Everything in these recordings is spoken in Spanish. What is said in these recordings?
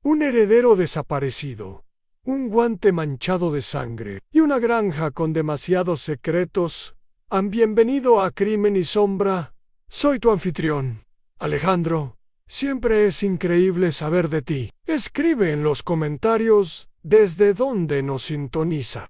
un heredero desaparecido, un guante manchado de sangre y una granja con demasiados secretos. Bienvenido a Crimen y Sombra. Soy tu anfitrión, Alejandro. Siempre es increíble saber de ti. Escribe en los comentarios desde dónde nos sintoniza.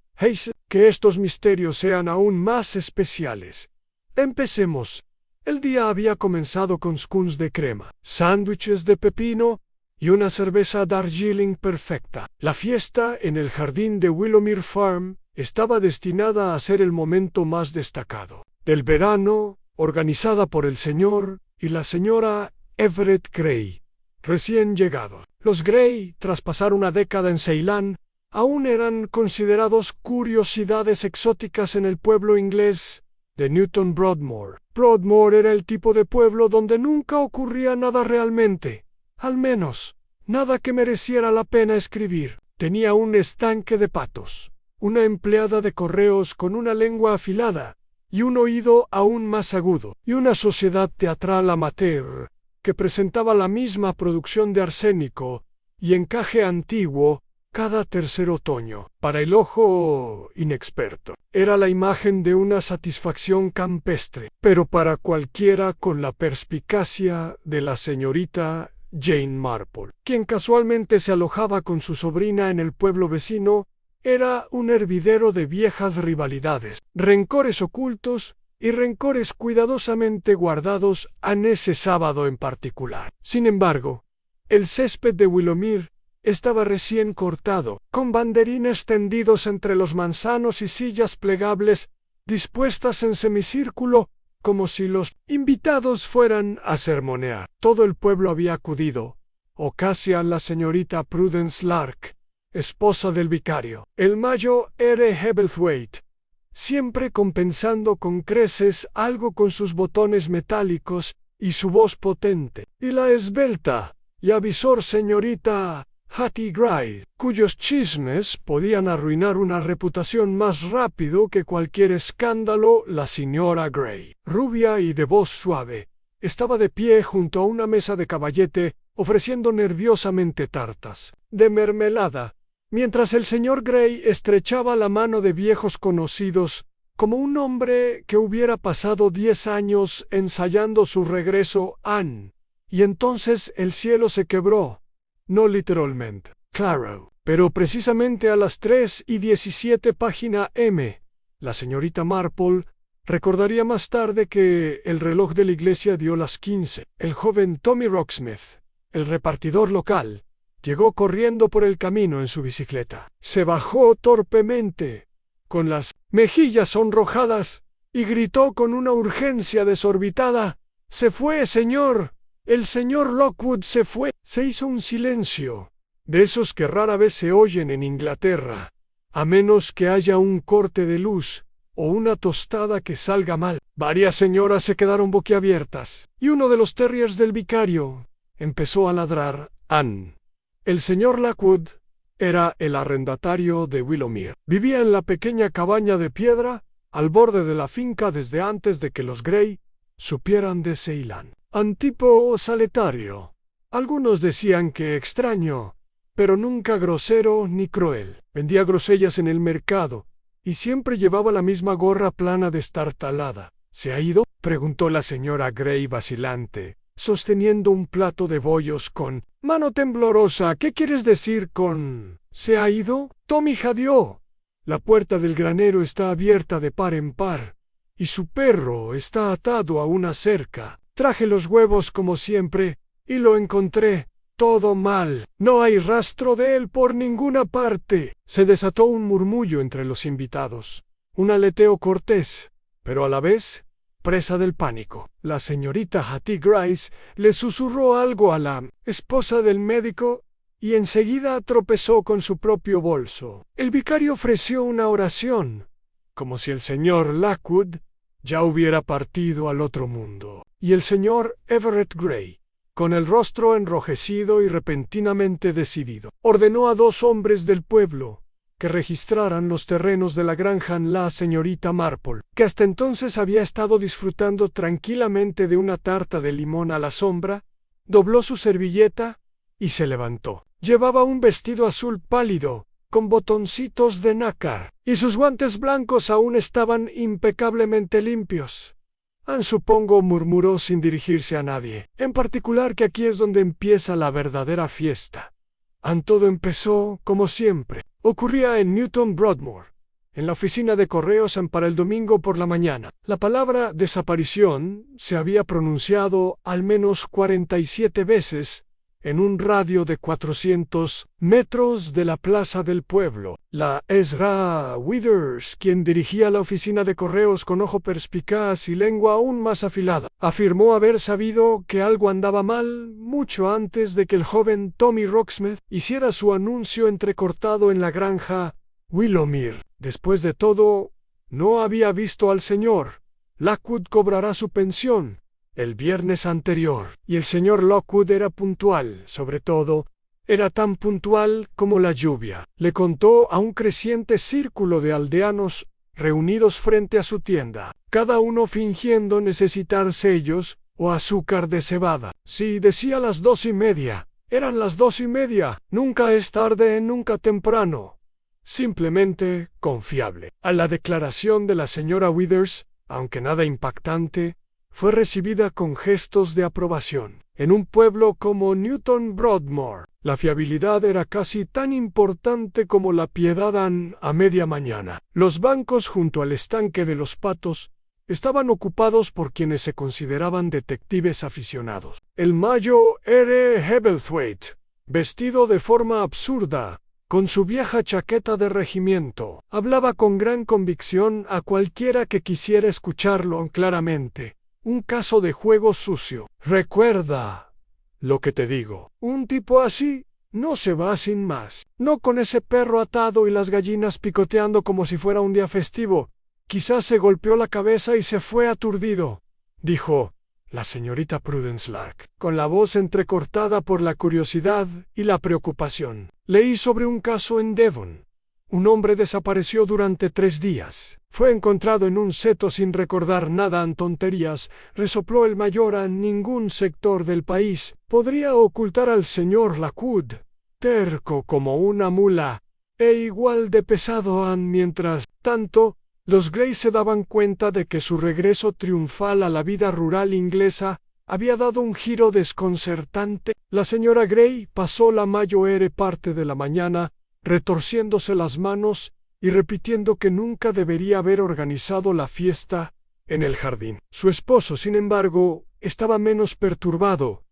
Que estos misterios sean aún más especiales. Empecemos. El día había comenzado con scones de crema, sándwiches de pepino y una cerveza Darjeeling perfecta. La fiesta en el jardín de Willowmere Farm estaba destinada a ser el momento más destacado del verano, organizada por el señor y la señora Everett Grey, recién llegados. Los Grey, tras pasar una década en Ceilán, aún eran considerados curiosidades exóticas en el pueblo inglés de Newton Broadmoor. Broadmoor era el tipo de pueblo donde nunca ocurría nada realmente, al menos, nada que mereciera la pena escribir. Tenía un estanque de patos, una empleada de correos con una lengua afilada y un oído aún más agudo, y una sociedad teatral amateur que presentaba la misma producción de Arsénico y Encaje antiguo cada tercer otoño. Para el ojo inexperto, era la imagen de una satisfacción campestre, pero para cualquiera con la perspicacia de la señorita Jane Marple, quien casualmente se alojaba con su sobrina en el pueblo vecino, era un hervidero de viejas rivalidades, rencores ocultos y rencores cuidadosamente guardados en ese sábado en particular. Sin embargo, el césped de Willowmere estaba recién cortado, con banderines tendidos entre los manzanos y sillas plegables dispuestas en semicírculo, como si los invitados fueran a sermonear. Todo el pueblo había acudido, o casi, a la señorita Prudence Lark, esposa del vicario. El mayo R. Hebblethwaite, siempre compensando con creces algo con sus botones metálicos y su voz potente, y la esbelta y avisor señorita Hattie Gray, cuyos chismes podían arruinar una reputación más rápido que cualquier escándalo. La señora Gray, rubia y de voz suave, estaba de pie junto a una mesa de caballete ofreciendo nerviosamente tartas de mermelada, mientras el señor Gray estrechaba la mano de viejos conocidos como un hombre que hubiera pasado 10 años ensayando su regreso y entonces el cielo se quebró. No literalmente, claro, pero precisamente a las 3:17 página M, la señorita Marple recordaría más tarde que el reloj de la iglesia dio las 15. El joven Tommy Rocksmith, el repartidor local, llegó corriendo por el camino en su bicicleta. Se bajó torpemente, con las mejillas sonrojadas, y gritó con una urgencia desorbitada: «¡Se fue, señor! ¡El señor Lockwood se fue!». Se hizo un silencio, de esos que rara vez se oyen en Inglaterra, a menos que haya un corte de luz o una tostada que salga mal. Varias señoras se quedaron boquiabiertas, y uno de los terriers del vicario empezó a ladrar. El señor Lockwood era el arrendatario de Willowmere. Vivía en la pequeña cabaña de piedra al borde de la finca desde antes de que los Grey supieran de Ceilán. Tipo solitario. Algunos decían que extraño, pero nunca grosero ni cruel. Vendía grosellas en el mercado y siempre llevaba la misma gorra plana destartalada. ¿Se ha ido?, preguntó la señora Grey vacilante, sosteniendo un plato de bollos con mano temblorosa. ¿Qué quieres decir con «se ha ido?» Tommy jadeó. La puerta del granero está abierta de par en par, y su perro está atado a una cerca. Traje los huevos como siempre, y lo encontré todo mal. No hay rastro de él por ninguna parte. Se desató un murmullo entre los invitados, un aleteo cortés, pero a la vez presa del pánico. La señorita Hattie Grice le susurró algo a la esposa del médico y enseguida tropezó con su propio bolso. El vicario ofreció una oración, como si el señor Lockwood ya hubiera partido al otro mundo. Y el señor Everett Grey, con el rostro enrojecido y repentinamente decidido, ordenó a 2 hombres del pueblo que registraran los terrenos de la granja en la señorita Marple, que hasta entonces había estado disfrutando tranquilamente de una tarta de limón a la sombra, dobló su servilleta y se levantó. Llevaba un vestido azul pálido, con botoncitos de nácar, y sus guantes blancos aún estaban impecablemente limpios. Supongo, murmuró sin dirigirse a nadie, en particular que aquí es donde empieza la verdadera fiesta. Todo empezó, como siempre, ocurría en Newton Broadmoor, en la oficina de correos para el domingo por la mañana. La palabra desaparición se había pronunciado al menos 47 veces en un radio de 400 metros de la plaza del pueblo. La Ezra Withers, quien dirigía la oficina de correos con ojo perspicaz y lengua aún más afilada, afirmó haber sabido que algo andaba mal mucho antes de que el joven Tommy Rocksmith hiciera su anuncio entrecortado en la granja Willowmere. Después de todo, no había visto al señor. Lockwood cobrará su pensión el viernes anterior, y el señor Lockwood era puntual, sobre todo, era tan puntual como la lluvia. Le contó a un creciente círculo de aldeanos reunidos frente a su tienda, cada uno fingiendo necesitar sellos o azúcar de cebada. Sí, decía las 2:30, eran las 2:30, nunca es tarde, nunca temprano. Simplemente confiable. A la declaración de la señora Withers, aunque nada impactante, fue recibida con gestos de aprobación. En un pueblo como Newton Broadmoor, la fiabilidad era casi tan importante como la piedad a media mañana. Los bancos junto al estanque de los patos estaban ocupados por quienes se consideraban detectives aficionados. El mayo R. Hebblethwaite, vestido de forma absurda, con su vieja chaqueta de regimiento, hablaba con gran convicción a cualquiera que quisiera escucharlo claramente. Un caso de juego sucio. Recuerda lo que te digo. Un tipo así no se va sin más. No con ese perro atado y las gallinas picoteando como si fuera un día festivo. Quizás se golpeó la cabeza y se fue aturdido, dijo la señorita Prudence Lark, con la voz entrecortada por la curiosidad y la preocupación. Leí sobre un caso en Devon. Un hombre desapareció durante 3 días. Fue encontrado en un seto sin recordar nada. En tonterías, resopló el mayor. En ningún sector del país podría ocultar al señor Lockwood, terco como una mula, e igual de pesado. Mientras tanto, los Grey se daban cuenta de que su regreso triunfal a la vida rural inglesa había dado un giro desconcertante. La señora Grey pasó la mayor parte de la mañana retorciéndose las manos y repitiendo que nunca debería haber organizado la fiesta en el jardín. Su esposo, sin embargo, estaba menos perturbado.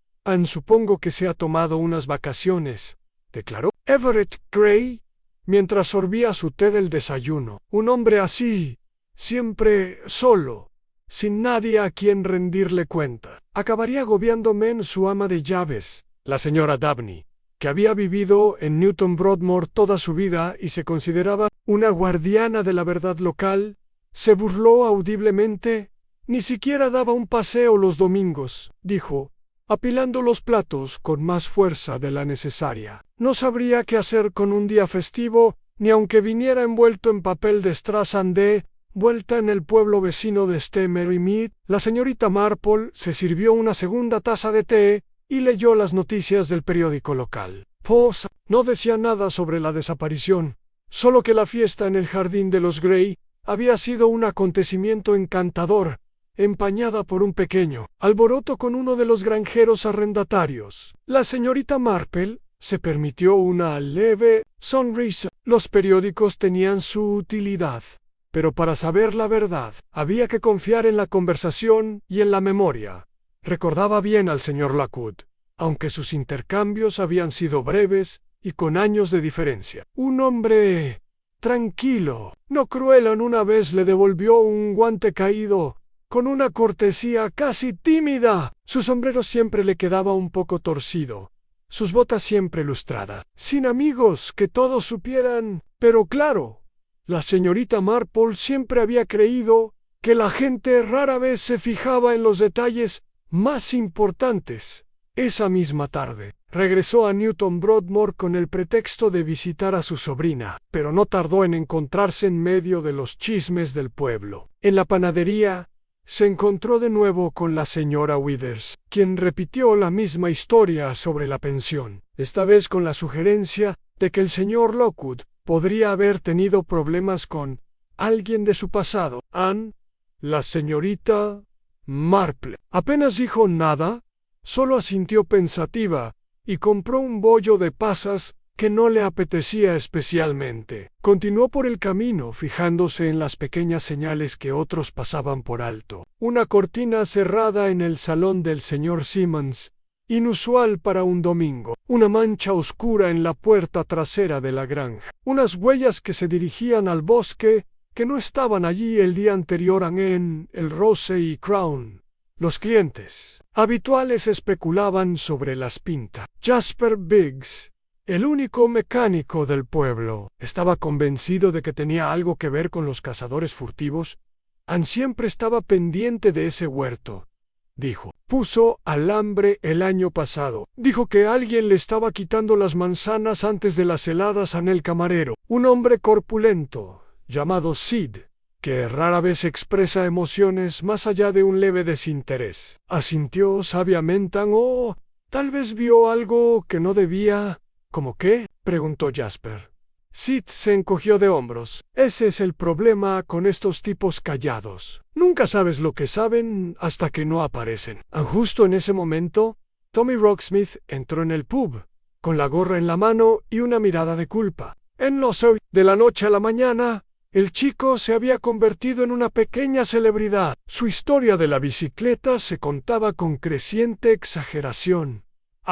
Supongo que se ha tomado unas vacaciones, declaró Everett Grey, mientras sorbía su té del desayuno. Un hombre así, siempre solo, sin nadie a quien rendirle cuenta. Acabaría agobiándome en su ama de llaves, la señora Dabney, que había vivido en Newton Broadmoor toda su vida y se consideraba una guardiana de la verdad local, se burló audiblemente. Ni siquiera daba un paseo los domingos, dijo, apilando los platos con más fuerza de la necesaria. No sabría qué hacer con un día festivo, ni aunque viniera envuelto en papel de strass and de vuelta en el pueblo vecino de Merrymead. La señorita Marple se sirvió una segunda taza de té y leyó las noticias del periódico local. Posa no decía nada sobre la desaparición, solo que la fiesta en el jardín de los Grey había sido un acontecimiento encantador, empañada por un pequeño alboroto con uno de los granjeros arrendatarios. La señorita Marple se permitió una leve sonrisa. Los periódicos tenían su utilidad, pero para saber la verdad había que confiar en la conversación y en la memoria. Recordaba bien al señor Lockwood, aunque sus intercambios habían sido breves y con años de diferencia. Un hombre tranquilo, no cruel. Una vez le devolvió un guante caído, con una cortesía casi tímida. Su sombrero siempre le quedaba un poco torcido, sus botas siempre lustradas. Sin amigos que todos supieran, pero claro, la señorita Marple siempre había creído que la gente rara vez se fijaba en los detalles más importantes. Esa misma tarde, regresó a Newton Broadmoor con el pretexto de visitar a su sobrina, pero no tardó en encontrarse en medio de los chismes del pueblo. En la panadería, se encontró de nuevo con la señora Withers, quien repitió la misma historia sobre la pensión. esta vez con la sugerencia de que el señor Lockwood podría haber tenido problemas con alguien de su pasado. Anne, la señorita Marple, apenas dijo nada, solo asintió pensativa y compró un bollo de pasas que no le apetecía especialmente. Continuó por el camino, fijándose en las pequeñas señales que otros pasaban por alto. Una cortina cerrada en el salón del señor Simmons, inusual para un domingo. Una mancha oscura en la puerta trasera de la granja. Unas huellas que se dirigían al bosque, que no estaban allí el día anterior en el Rose y Crown. Los clientes habituales especulaban sobre las pintas. Jasper Biggs, el único mecánico del pueblo, estaba convencido de que tenía algo que ver con los cazadores furtivos. Anne siempre estaba pendiente de ese huerto, dijo. Puso alambre el año pasado. Dijo que alguien le estaba quitando las manzanas antes de las heladas en el camarero. Un hombre corpulento, llamado Sid, que rara vez expresa emociones más allá de un leve desinterés. Asintió sabiamente. Oh, tal vez vio algo que no debía. ¿Cómo qué?, preguntó Jasper. Sid se encogió de hombros. Ese es el problema con estos tipos callados. Nunca sabes lo que saben hasta que no aparecen. Justo en ese momento, Tommy Rocksmith entró en el pub, con la gorra en la mano y una mirada de culpa. De la noche a la mañana, el chico se había convertido en una pequeña celebridad. Su historia de la bicicleta se contaba con creciente exageración.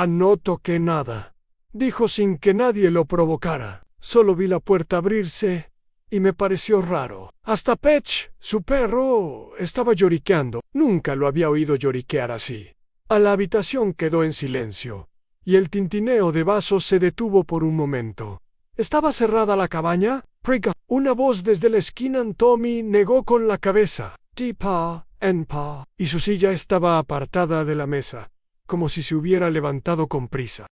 No toqué nada, dijo sin que nadie lo provocara. Solo vi la puerta abrirse y me pareció raro. Hasta Petch, su perro, estaba lloriqueando. Nunca lo había oído lloriquear así. La habitación quedó en silencio, y el tintineo de vasos se detuvo por un momento. ¿Estaba cerrada la cabaña? Una voz desde la esquina. Tommy negó con la cabeza. Pa, y su silla estaba apartada de la mesa, como si se hubiera levantado con prisa.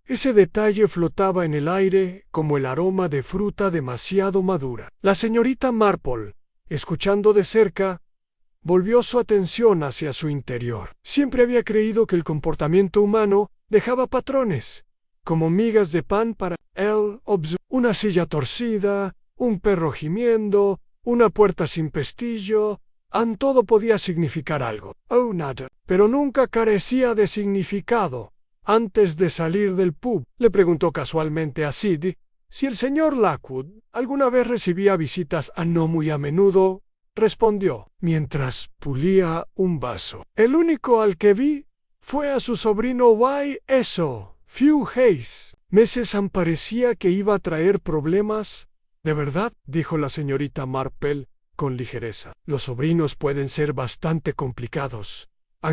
Ese detalle flotaba en el aire como el aroma de fruta demasiado madura. La señorita Marple, escuchando de cerca, volvió su atención hacia su interior. Siempre había creído que el comportamiento humano dejaba patrones, como migas de pan para él. Una silla torcida, un perro gimiendo, una puerta sin pestillo. Todo podía significar algo. Nada. Pero nunca carecía de significado. Antes de salir del pub, le preguntó casualmente a Sid si el señor Lockwood alguna vez recibía visitas. No muy a menudo, respondió, mientras pulía un vaso. El único al que vi fue a su sobrino Hugh Hayes. Meses parecía que iba a traer problemas. ¿De verdad?, dijo la señorita Marple con ligereza. Los sobrinos pueden ser bastante complicados.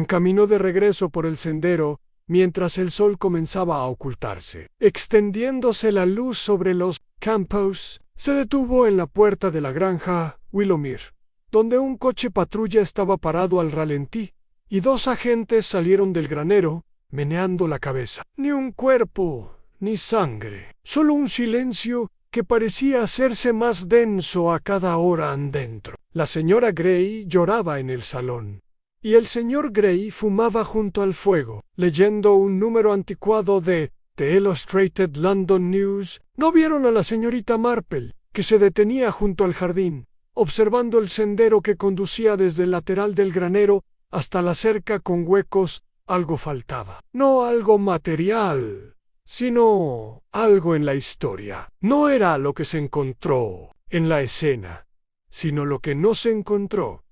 Caminó de regreso por el sendero, mientras el sol comenzaba a ocultarse. Extendiéndose la luz sobre los campos, se detuvo en la puerta de la granja Willowmere, donde un coche patrulla estaba parado al ralentí, y dos agentes salieron del granero, meneando la cabeza. Ni un cuerpo, ni sangre, solo un silencio que parecía hacerse más denso a cada hora adentro. La señora Gray lloraba en el salón, y el señor Gray fumaba junto al fuego, leyendo un número anticuado de The Illustrated London News. No vieron a la señorita Marple, que se detenía junto al jardín, observando el sendero que conducía desde el lateral del granero hasta la cerca con huecos. Algo faltaba. No algo material, sino algo en la historia. No era lo que se encontró en la escena, sino lo que no se encontró.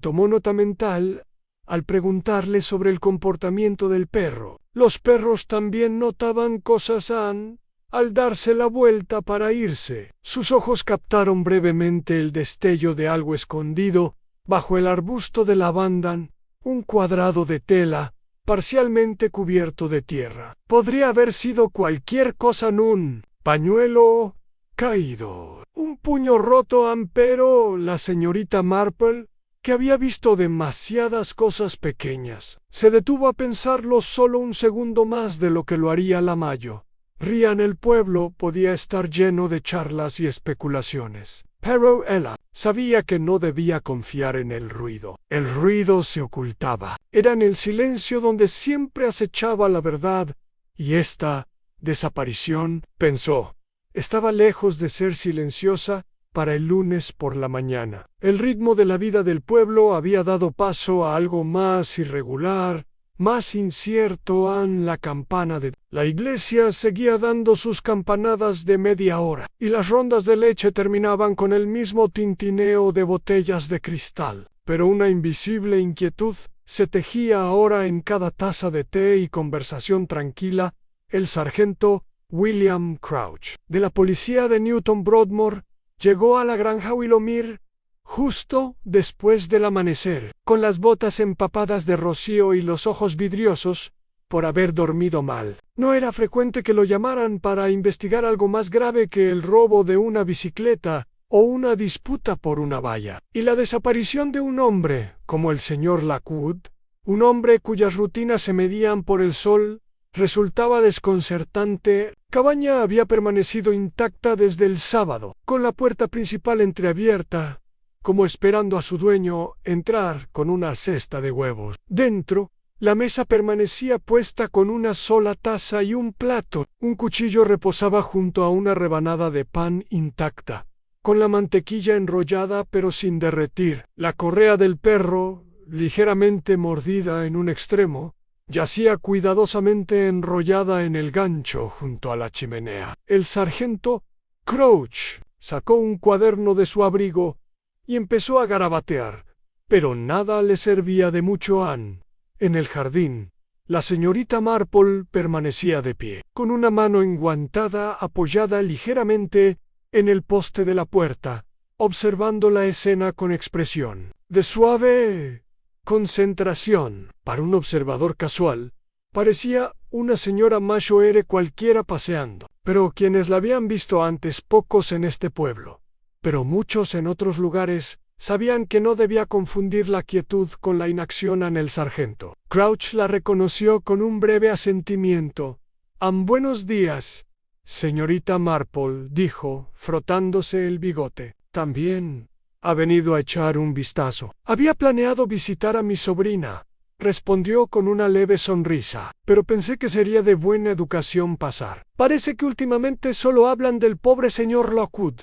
Tomó nota mental al preguntarle sobre el comportamiento del perro. Los perros también notaban cosas al darse la vuelta para irse. Sus ojos captaron brevemente el destello de algo escondido bajo el arbusto de lavanda, un cuadrado de tela parcialmente cubierto de tierra. Podría haber sido cualquier cosa. Un pañuelo caído, un puño roto. Pero la señorita Marple, que había visto demasiadas cosas pequeñas, se detuvo a pensarlo solo un segundo más de lo que lo haría la mayo. En el pueblo podía estar lleno de charlas y especulaciones, pero ella sabía que no debía confiar en el ruido. El ruido se ocultaba. Era en el silencio donde siempre acechaba la verdad, Y esta desaparición, pensó, estaba lejos de ser silenciosa para el lunes por la mañana. El ritmo de la vida del pueblo había dado paso a algo más irregular, más incierto. La campana de la iglesia seguía dando sus campanadas de media hora, y las rondas de leche terminaban con el mismo tintineo de botellas de cristal. Pero una invisible inquietud se tejía ahora en cada taza de té y conversación tranquila. El sargento William Crouch, de la policía de Newton Broadmoor, llegó a la granja Willowmere justo después del amanecer, con las botas empapadas de rocío y los ojos vidriosos por haber dormido mal. No era frecuente que lo llamaran para investigar algo más grave que el robo de una bicicleta o una disputa por una valla. Y la desaparición de un hombre como el señor Lockwood, un hombre cuyas rutinas se medían por el sol, resultaba desconcertante. Cabaña había permanecido intacta desde el sábado, con la puerta principal entreabierta, como esperando a su dueño entrar con una cesta de huevos. Dentro, la mesa permanecía puesta con una sola taza y un plato. Un cuchillo reposaba junto a una rebanada de pan intacta, con la mantequilla enrollada pero sin derretir. La correa del perro, ligeramente mordida en un extremo, yacía cuidadosamente enrollada en el gancho junto a la chimenea. El sargento Crouch sacó un cuaderno de su abrigo y empezó a garabatear, pero nada le servía de mucho. En el jardín, la señorita Marple permanecía de pie, con una mano enguantada apoyada ligeramente en el poste de la puerta, observando la escena con expresión de suave concentración. Para un observador casual, parecía una señora mayor cualquiera paseando, pero quienes la habían visto antes, pocos en este pueblo, pero muchos en otros lugares, sabían que no debía confundir la quietud con la inacción. El sargento Crouch la reconoció con un breve asentimiento. Buenos días, señorita Marple, dijo, frotándose el bigote. También ha venido a echar un vistazo. Había planeado visitar a mi sobrina, respondió con una leve sonrisa, pero pensé que sería de buena educación pasar. Parece que últimamente solo hablan del pobre señor Lockwood.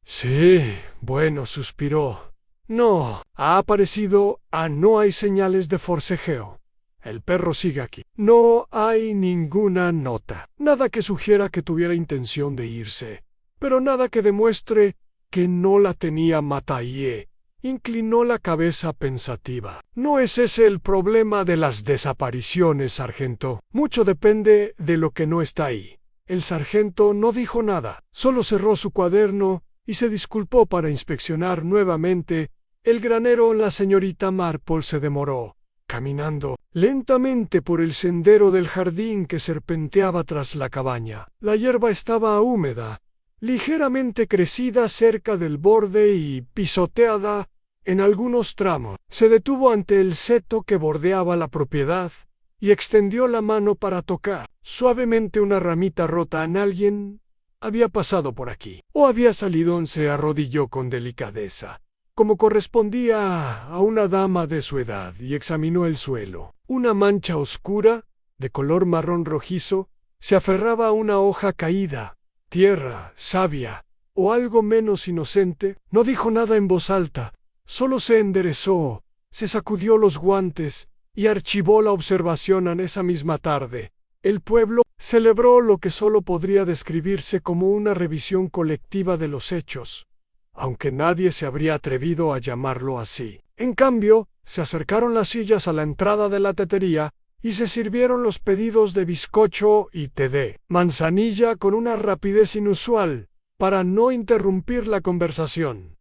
Sí, bueno, suspiró. No, ha aparecido. No hay señales de forcejeo. El perro sigue aquí. No hay ninguna nota. Nada que sugiera que tuviera intención de irse, pero nada que demuestre que no la tenía. Mataié inclinó la cabeza pensativa. No es ese el problema de las desapariciones, sargento. Mucho depende de lo que no está ahí. El sargento no dijo nada, solo cerró su cuaderno y se disculpó para inspeccionar nuevamente el granero. La señorita Marple se demoró, caminando lentamente por el sendero del jardín que serpenteaba tras la cabaña. La hierba estaba húmeda, ligeramente crecida cerca del borde y pisoteada en algunos tramos. Se detuvo ante el seto que bordeaba la propiedad y extendió la mano para tocar suavemente una ramita rota. Alguien había pasado por aquí, o había salido. Se arrodilló con delicadeza, como correspondía a una dama de su edad, y examinó el suelo. Una mancha oscura, de color marrón rojizo, se aferraba a una hoja caída. Tierra, savia, o algo menos inocente. No dijo nada en voz alta, solo se enderezó, se sacudió los guantes y archivó la observación. En esa misma tarde, el pueblo celebró lo que solo podría describirse como una revisión colectiva de los hechos, aunque nadie se habría atrevido a llamarlo así. En cambio, se acercaron las sillas a la entrada de la tetería y se sirvieron los pedidos de bizcocho y té de manzanilla con una rapidez inusual, para no interrumpir la conversación.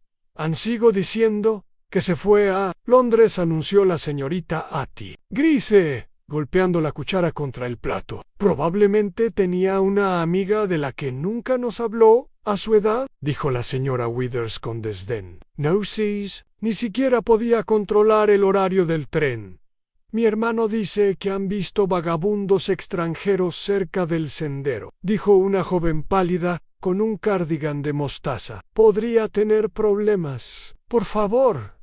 Sigo diciendo que se fue a Londres, anunció la señorita Atty. Grise, golpeando la cuchara contra el plato. Probablemente tenía una amiga de la que nunca nos habló. A su edad, dijo la señora Withers con desdén. No sees, ni siquiera podía controlar el horario del tren. Mi hermano dice que han visto vagabundos extranjeros cerca del sendero, dijo una joven pálida con un cardigan de mostaza. Podría tener problemas. Por favor,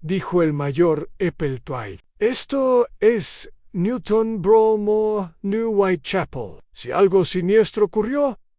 dijo el mayor Epeltwide. Esto es Newton Bromo, New Whitechapel. Si algo siniestro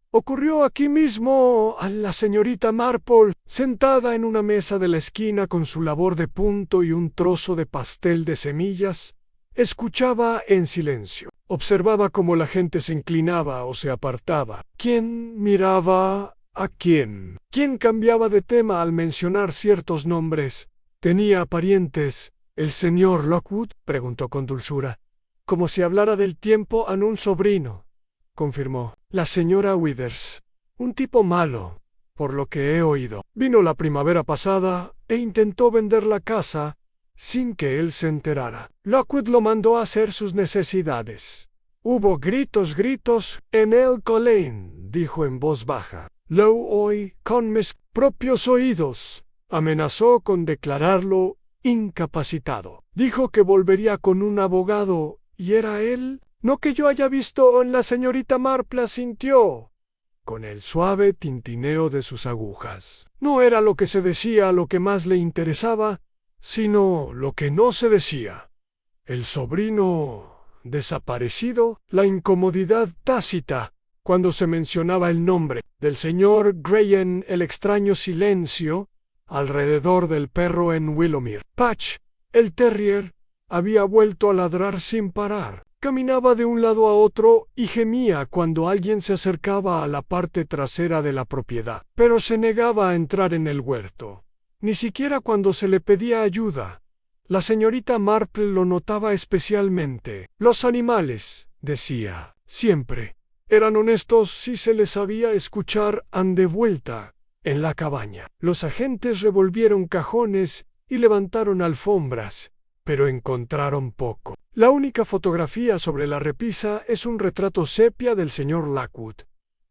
ocurrió aquí mismo a la señorita Marple, sentada en una mesa de la esquina con su labor de punto y un trozo de pastel de semillas. Escuchaba en silencio. Observaba cómo la gente se inclinaba o se apartaba. ¿Quién miraba a quién? ¿Quién cambiaba de tema al mencionar ciertos nombres? ¿Tenía parientes el señor Lockwood?, preguntó con dulzura. Como si hablara del tiempo a un sobrino, confirmó. La señora Withers. Un tipo malo, por lo que he oído. Vino la primavera pasada e intentó vender la casa sin que él se enterara. Lockwood lo mandó a hacer sus necesidades. Hubo gritos en el Lane, dijo en voz baja. Lo oí con mis propios oídos. Amenazó con declararlo incapacitado. Dijo que volvería con un abogado, y era él. No que yo haya visto en la señorita Marple, asintió, con el suave tintineo de sus agujas. No era lo que se decía lo que más le interesaba, sino lo que no se decía. El sobrino desaparecido, la incomodidad tácita cuando se mencionaba el nombre del señor Graham, el extraño silencio alrededor del perro en Willowmere. Patch, el terrier, había vuelto a ladrar sin parar. Caminaba de un lado a otro y gemía cuando alguien se acercaba a la parte trasera de la propiedad, pero se negaba a entrar en el huerto, ni siquiera cuando se le pedía ayuda. La señorita Marple lo notaba especialmente. Los animales, decía, siempre eran honestos si se les sabía escuchar de vuelta en la cabaña. Los agentes revolvieron cajones y levantaron alfombras, pero encontraron poco. La única fotografía sobre la repisa es un retrato sepia del señor Lockwood,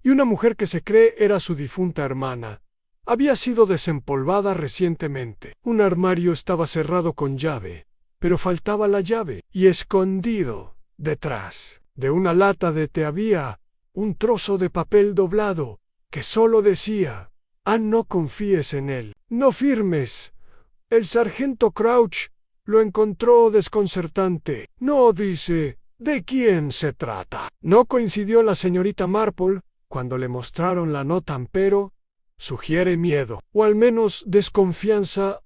y una mujer que se cree era su difunta hermana. Había sido desempolvada recientemente. Un armario estaba cerrado con llave, pero faltaba la llave, y escondido, detrás de una lata de té había un trozo de papel doblado, que solo decía: no confíes en él, no firmes. El sargento Crouch lo encontró desconcertante. No dice de quién se trata. No coincidió la señorita Marple cuando le mostraron la nota, pero sugiere miedo, o al menos desconfianza.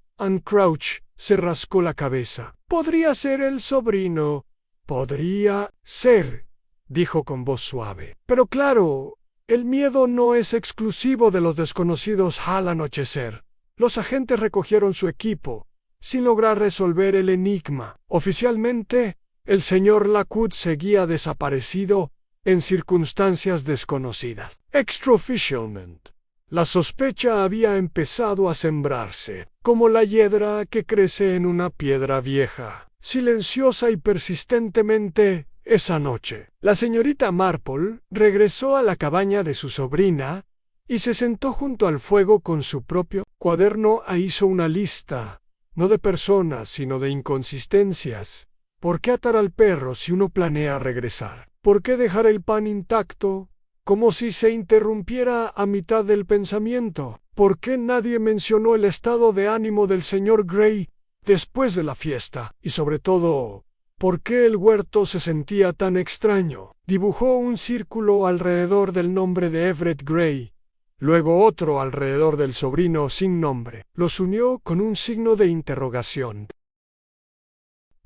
Crouch se rascó la cabeza. Podría ser el sobrino. Podría ser, dijo con voz suave. Pero claro, el miedo no es exclusivo de los desconocidos. Al anochecer, los agentes recogieron su equipo, sin lograr resolver el enigma. Oficialmente, el señor Lockwood seguía desaparecido en circunstancias desconocidas. Extraoficialmente, la sospecha había empezado a sembrarse, como la hiedra que crece en una piedra vieja. Silenciosa y persistentemente, esa noche, la señorita Marple regresó a la cabaña de su sobrina y se sentó junto al fuego con su propio cuaderno e hizo una lista, no de personas, sino de inconsistencias. ¿Por qué atar al perro si uno planea regresar? ¿Por qué dejar el pan intacto, como si se interrumpiera a mitad del pensamiento? ¿Por qué nadie mencionó el estado de ánimo del señor Gray después de la fiesta? Y sobre todo, ¿por qué el huerto se sentía tan extraño? Dibujó un círculo alrededor del nombre de Everett Gray, luego otro alrededor del sobrino sin nombre. Los unió con un signo de interrogación.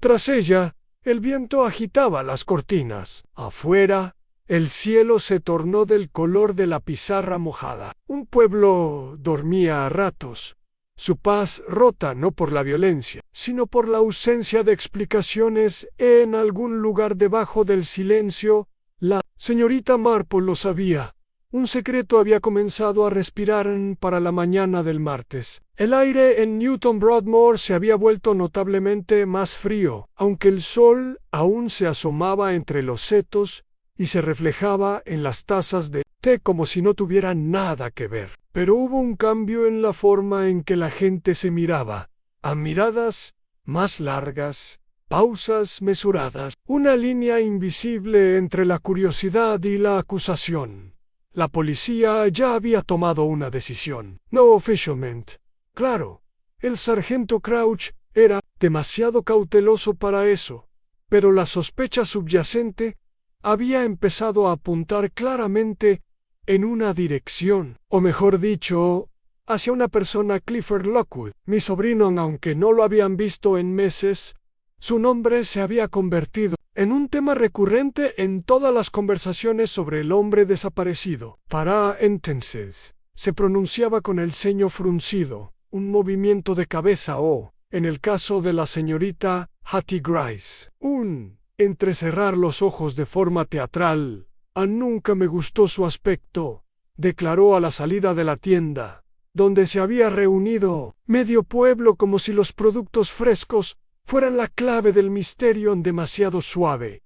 Tras ella, el viento agitaba las cortinas. Afuera, el cielo se tornó del color de la pizarra mojada. Un pueblo dormía a ratos, su paz rota no por la violencia, sino por la ausencia de explicaciones. En algún lugar debajo del silencio, la señorita Marple lo sabía. Un secreto había comenzado a respirar para la mañana del martes. El aire en Newton Broadmoor se había vuelto notablemente más frío, aunque el sol aún se asomaba entre los setos y se reflejaba en las tazas de té como si no tuviera nada que ver. Pero hubo un cambio en la forma en que la gente se miraba, a miradas más largas, pausas mesuradas, una línea invisible entre la curiosidad y la acusación. La policía ya había tomado una decisión. No oficialmente. Claro, el sargento Crouch era demasiado cauteloso para eso. pero la sospecha subyacente había empezado a apuntar claramente en una dirección, o mejor dicho, hacia una persona. Clifford Lockwood, mi sobrino, aunque no lo habían visto en meses, su nombre se había convertido en un tema recurrente en todas las conversaciones sobre el hombre desaparecido. Para entonces, se pronunciaba con el ceño fruncido, un movimiento de cabeza o, en el caso de la señorita Hattie Grice, un entrecerrar los ojos de forma teatral. Nunca me gustó su aspecto, declaró a la salida de la tienda, donde se había reunido medio pueblo, como si los productos frescos fueran la clave del misterio. Demasiado suave.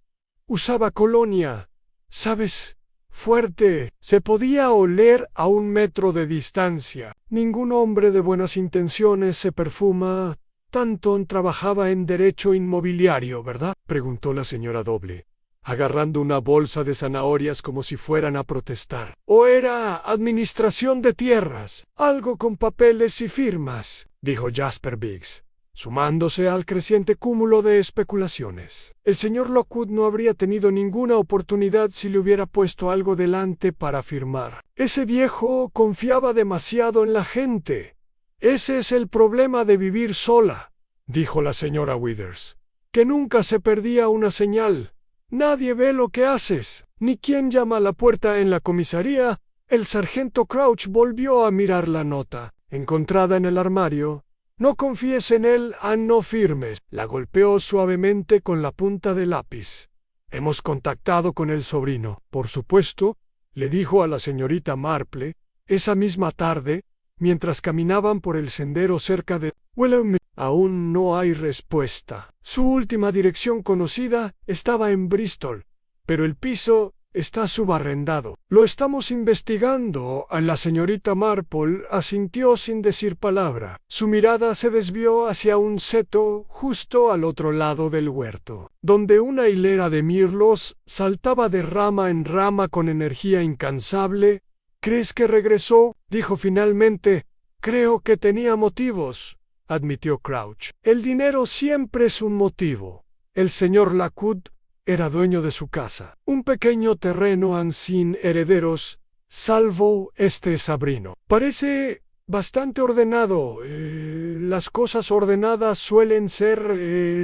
Usaba colonia, ¿sabes? Fuerte. Se podía oler a 1 metro de distancia. Ningún hombre de buenas intenciones se perfuma. Tanto trabajaba en derecho inmobiliario, ¿verdad?, preguntó la señora Doble, agarrando una bolsa de zanahorias como si fueran a protestar. ¿O era administración de tierras? Algo con papeles y firmas, dijo Jasper Biggs, sumándose al creciente cúmulo de especulaciones. El señor Lockwood no habría tenido ninguna oportunidad si le hubiera puesto algo delante para firmar. Ese viejo confiaba demasiado en la gente. Ese es el problema de vivir sola, dijo la señora Withers, que nunca se perdía una señal. Nadie ve lo que haces, ni quién llama a la puerta en la comisaría. El sargento Crouch volvió a mirar la nota, encontrada en el armario. No confíes en él, no firmes. La golpeó suavemente con la punta del lápiz. Hemos contactado con el sobrino. Por supuesto, le dijo a la señorita Marple, esa misma tarde, mientras caminaban por el sendero cerca de Willowmere. Aún no hay respuesta. Su última dirección conocida estaba en Bristol, pero el piso está subarrendado. Lo estamos investigando. La señorita Marple asintió sin decir palabra. Su mirada se desvió hacia un seto justo al otro lado del huerto, donde una hilera de mirlos saltaba de rama en rama con energía incansable. ¿Crees que regresó?, dijo finalmente. Creo que tenía motivos, admitió Crouch. El dinero siempre es un motivo. El señor Lockwood era dueño de su casa, un pequeño terreno sin herederos, salvo este sobrino. Parece bastante ordenado. Las cosas ordenadas suelen ser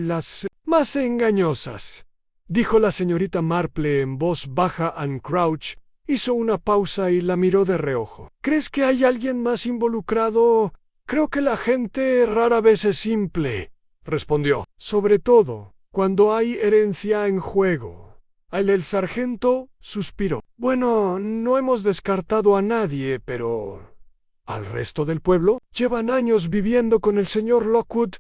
las más engañosas, dijo la señorita Marple en voz baja. Crouch hizo una pausa y la miró de reojo. ¿Crees que hay alguien más involucrado? Creo que la gente rara vez es simple, respondió. Sobre todo cuando hay herencia en juego. El sargento suspiró. Bueno, no hemos descartado a nadie, pero ¿al resto del pueblo? Llevan años viviendo con el señor Lockwood.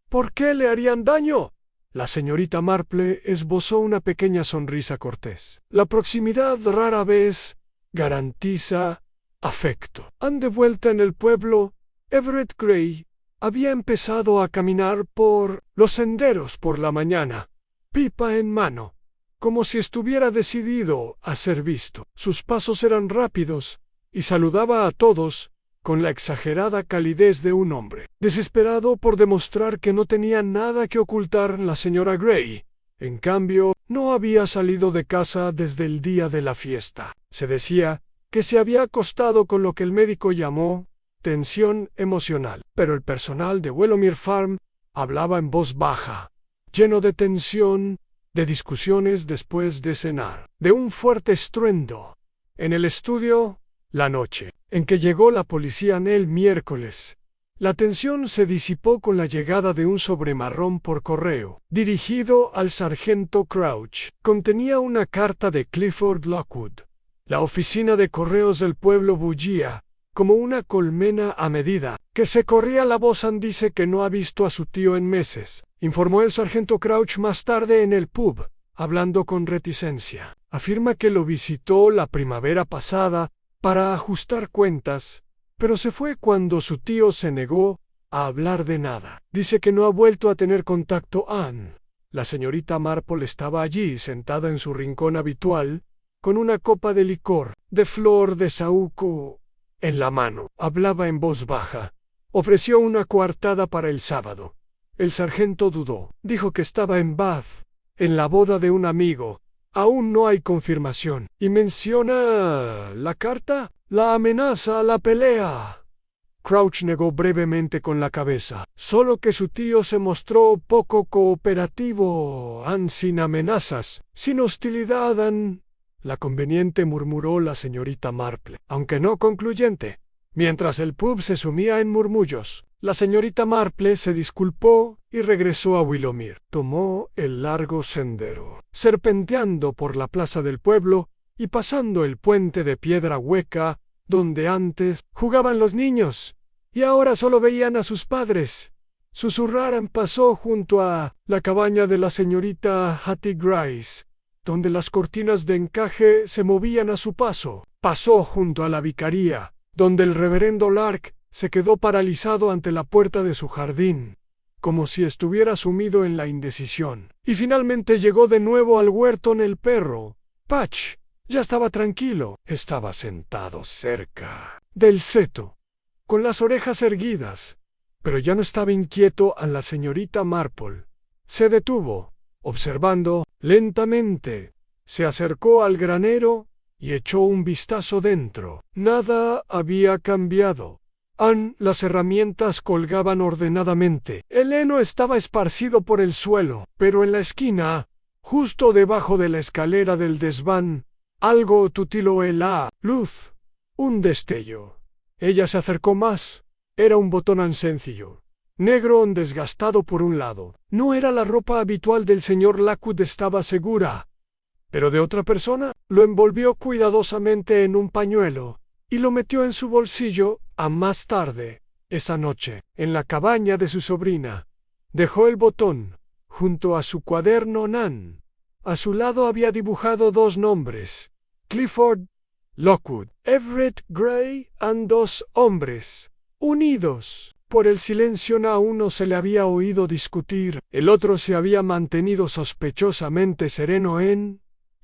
¿Por qué le harían daño? La señorita Marple esbozó una pequeña sonrisa cortés. La proximidad rara vez garantiza afecto. De vuelta en el pueblo, Everett Gray había empezado a caminar por los senderos por la mañana, pipa en mano, como si estuviera decidido a ser visto. Sus pasos eran rápidos y saludaba a todos con la exagerada calidez de un hombre desesperado por demostrar que no tenía nada que ocultar. La señora Gray, en cambio, no había salido de casa desde el día de la fiesta. Se decía que se había acostado con lo que el médico llamó tensión emocional, pero el personal de Willowmere Farm hablaba en voz baja, lleno de tensión, de discusiones después de cenar, de un fuerte estruendo. En el estudio, la noche en que llegó la policía el miércoles, la tensión se disipó con la llegada de un sobre marrón por correo, dirigido al sargento Crouch. Contenía una carta de Clifford Lockwood. La oficina de correos del pueblo bullía como una colmena a medida que se corría la voz. Dice que no ha visto a su tío en meses, informó el sargento Crouch más tarde en el pub, hablando con reticencia. Afirma que lo visitó la primavera pasada para ajustar cuentas, pero se fue cuando su tío se negó a hablar de nada. Dice que no ha vuelto a tener contacto. La señorita Marple estaba allí, sentada en su rincón habitual, con una copa de licor de flor de saúco en la mano. Hablaba en voz baja. Ofreció una coartada para el sábado. El sargento dudó. Dijo que estaba en Bath, en la boda de un amigo. Aún no hay confirmación. Y menciona la carta, la amenaza, la pelea. Crouch negó brevemente con la cabeza, solo que su tío se mostró poco cooperativo, sin amenazas, sin hostilidad, La conveniente, murmuró la señorita Marple, aunque no concluyente. Mientras el pub se sumía en murmullos, la señorita Marple se disculpó y regresó a Willowmere. Tomó el largo sendero, serpenteando por la plaza del pueblo y pasando el puente de piedra hueca donde antes jugaban los niños y ahora solo veían a sus padres. Susurraran pasó junto a la cabaña de la señorita Hattie Grice, donde las cortinas de encaje se movían a su paso. Pasó junto a la vicaría, donde el reverendo Lark se quedó paralizado ante la puerta de su jardín, como si estuviera sumido en la indecisión. Y finalmente llegó de nuevo al huerto. El perro, Patch, ya estaba tranquilo. Estaba sentado cerca del seto, con las orejas erguidas, pero ya no estaba inquieto. A la señorita Marple se detuvo, observando lentamente. Se acercó al granero y echó un vistazo dentro. Nada había cambiado. Las herramientas colgaban ordenadamente. El heno estaba esparcido por el suelo, pero en la esquina, justo debajo de la escalera del desván, algo tutiló la luz. Un destello. Ella se acercó más. Era un botón sencillo, negro, desgastado por un lado. No era la ropa habitual del señor Lockwood, estaba segura, pero de otra persona. Lo envolvió cuidadosamente en un pañuelo y lo metió en su bolsillo. Más tarde, esa noche, en la cabaña de su sobrina, dejó el botón junto a su cuaderno Nan. A su lado había dibujado dos nombres: Clifford Lockwood, Everett Gray, dos hombres unidos. Por el silencio, a uno se le había oído discutir, el otro se había mantenido sospechosamente sereno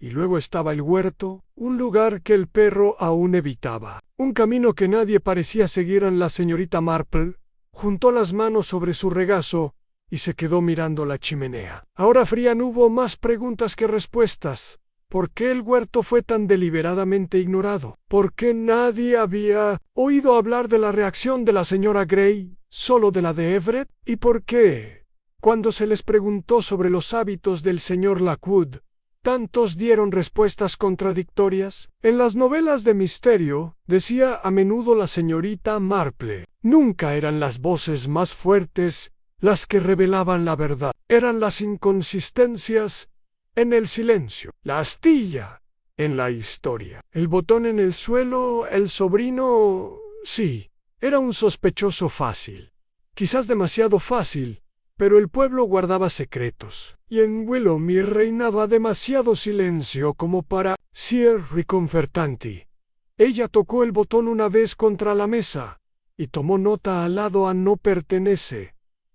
y luego estaba el huerto, un lugar que el perro aún evitaba, un camino que nadie parecía seguir. La señorita Marple juntó las manos sobre su regazo y se quedó mirando la chimenea. Ahora fría, no hubo más preguntas que respuestas. ¿Por qué el huerto fue tan deliberadamente ignorado? ¿Por qué nadie había oído hablar de la reacción de la señora Gray, solo de la de Everett? ¿Y por qué, cuando se les preguntó sobre los hábitos del señor Lockwood, tantos dieron respuestas contradictorias? En las novelas de misterio, decía a menudo la señorita Marple, nunca eran las voces más fuertes las que revelaban la verdad. Eran las inconsistencias en el silencio, la astilla en la historia, el botón en el suelo. El sobrino, sí, era un sospechoso fácil, quizás demasiado fácil, pero el pueblo guardaba secretos, y en Willowmere reinaba demasiado silencio como para ser reconfortante. Ella tocó el botón una vez contra la mesa, y tomó nota al lado a no pertenece.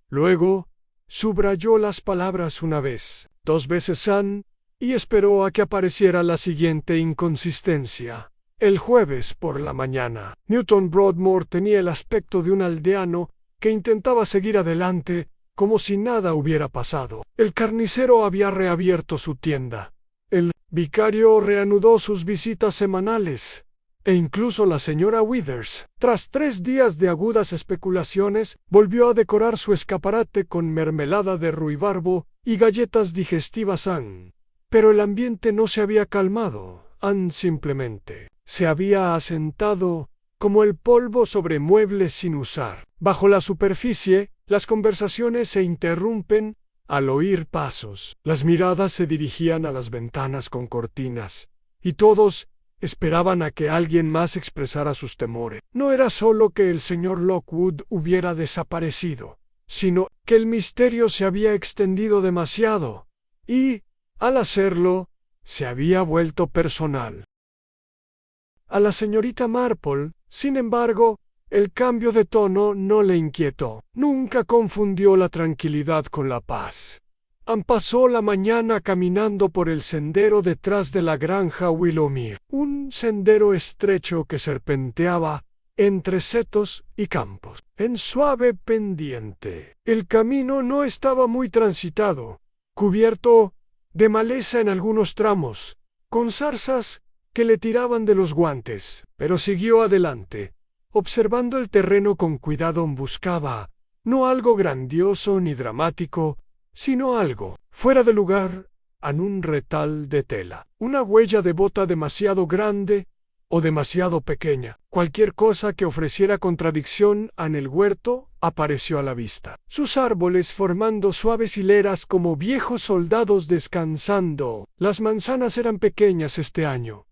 Luego, subrayó las palabras una vez, dos veces y esperó a que apareciera la siguiente inconsistencia. El jueves por la mañana, Newton Broadmoor tenía el aspecto de un aldeano que intentaba seguir adelante como si nada hubiera pasado. El carnicero había reabierto su tienda. El vicario reanudó sus visitas semanales. E incluso la señora Withers, tras 3 días de agudas especulaciones, volvió a decorar su escaparate con mermelada de ruibarbo y galletas digestivas. Pero el ambiente no se había calmado. Simplemente se había asentado como el polvo sobre muebles sin usar. Bajo la superficie, las conversaciones se interrumpen al oír pasos. Las miradas se dirigían a las ventanas con cortinas, y todos esperaban a que alguien más expresara sus temores. No era solo que el señor Lockwood hubiera desaparecido, sino que el misterio se había extendido demasiado, y, al hacerlo, se había vuelto personal. A la señorita Marple, sin embargo, el cambio de tono no le inquietó. Nunca confundió la tranquilidad con la paz. Pasó la mañana caminando por el sendero detrás de la granja Willowmere, un sendero estrecho que serpenteaba entre setos y campos, en suave pendiente. El camino no estaba muy transitado, cubierto de maleza en algunos tramos, con zarzas que le tiraban de los guantes, pero siguió adelante. Observando el terreno con cuidado, buscaba no algo grandioso ni dramático, sino algo fuera de lugar en un retal de tela. Una huella de bota demasiado grande o demasiado pequeña. Cualquier cosa que ofreciera contradicción en el huerto apareció a la vista. Sus árboles formando suaves hileras como viejos soldados descansando. Las manzanas eran pequeñas este año,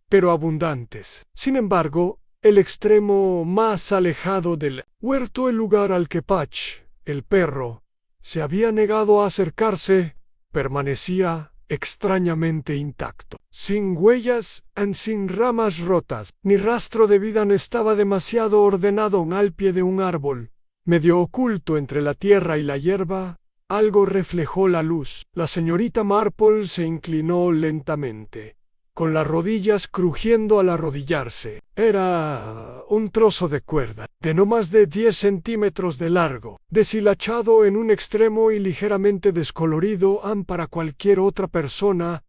pero abundantes. Sin embargo, el extremo más alejado del huerto, el lugar al que Patch, el perro, se había negado a acercarse, permanecía extrañamente intacto. Sin huellas, sin ramas rotas, ni rastro de vida, estaba demasiado ordenado al pie de un árbol. Medio oculto entre la tierra y la hierba, algo reflejó la luz. La señorita Marple se inclinó lentamente, con las rodillas crujiendo al arrodillarse. Era un trozo de cuerda, de no más de 10 centímetros de largo, deshilachado en un extremo y ligeramente descolorido. Para cualquier otra persona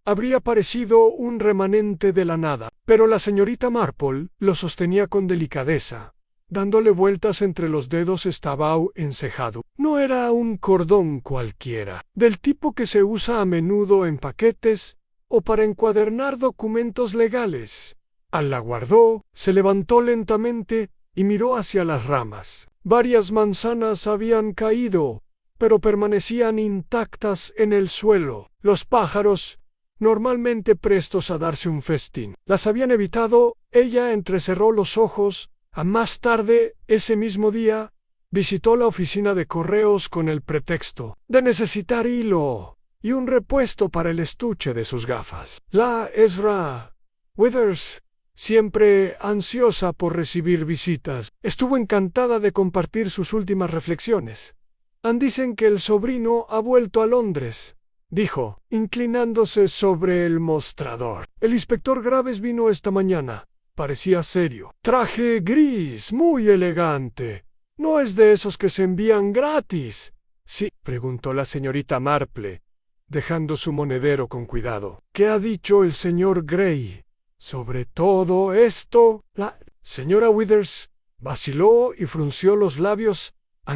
habría parecido un remanente de la nada, pero la señorita Marple lo sostenía con delicadeza. Dándole vueltas entre los dedos estaba encejado. No era un cordón cualquiera, del tipo que se usa a menudo en paquetes o para encuadernar documentos legales. La guardó, se levantó lentamente y miró hacia las ramas. Varias manzanas habían caído, pero permanecían intactas en el suelo. Los pájaros, normalmente prestos a darse un festín, las habían evitado. Ella entrecerró los ojos. Más tarde, ese mismo día, visitó la oficina de correos con el pretexto de necesitar hilo y un repuesto para el estuche de sus gafas. La Ezra Withers, siempre ansiosa por recibir visitas, estuvo encantada de compartir sus últimas reflexiones. Dicen que el sobrino ha vuelto a Londres, dijo, inclinándose sobre el mostrador. El inspector Graves vino esta mañana. Parecía serio. Traje gris, muy elegante. ¿No es de esos que se envían gratis? Sí, preguntó la señorita Marple, dejando su monedero con cuidado. ¿Qué ha dicho el señor Gray sobre todo esto? La señora Withers vaciló y frunció los labios.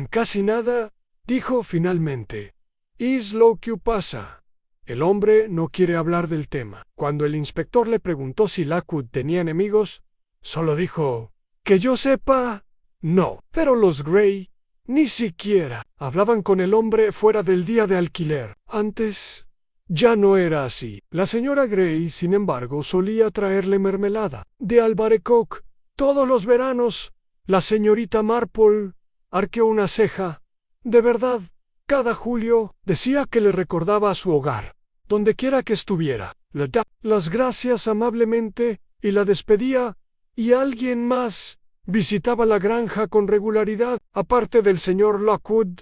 Casi nada, dijo finalmente. «Es lo que pasa». El hombre no quiere hablar del tema. Cuando el inspector le preguntó si Lockwood tenía enemigos, solo dijo, «Que yo sepa, no». Pero los Gray ni siquiera hablaban con el hombre fuera del día de alquiler. Antes ya no era así. La señora Gray, sin embargo, solía traerle mermelada de albaricoque todos los veranos. La señorita Marple arqueó una ceja. De verdad, cada julio decía que le recordaba a su hogar, dondequiera que estuviera. Le daba las gracias amablemente y la despedía, y alguien más visitaba la granja con regularidad, aparte del señor Lockwood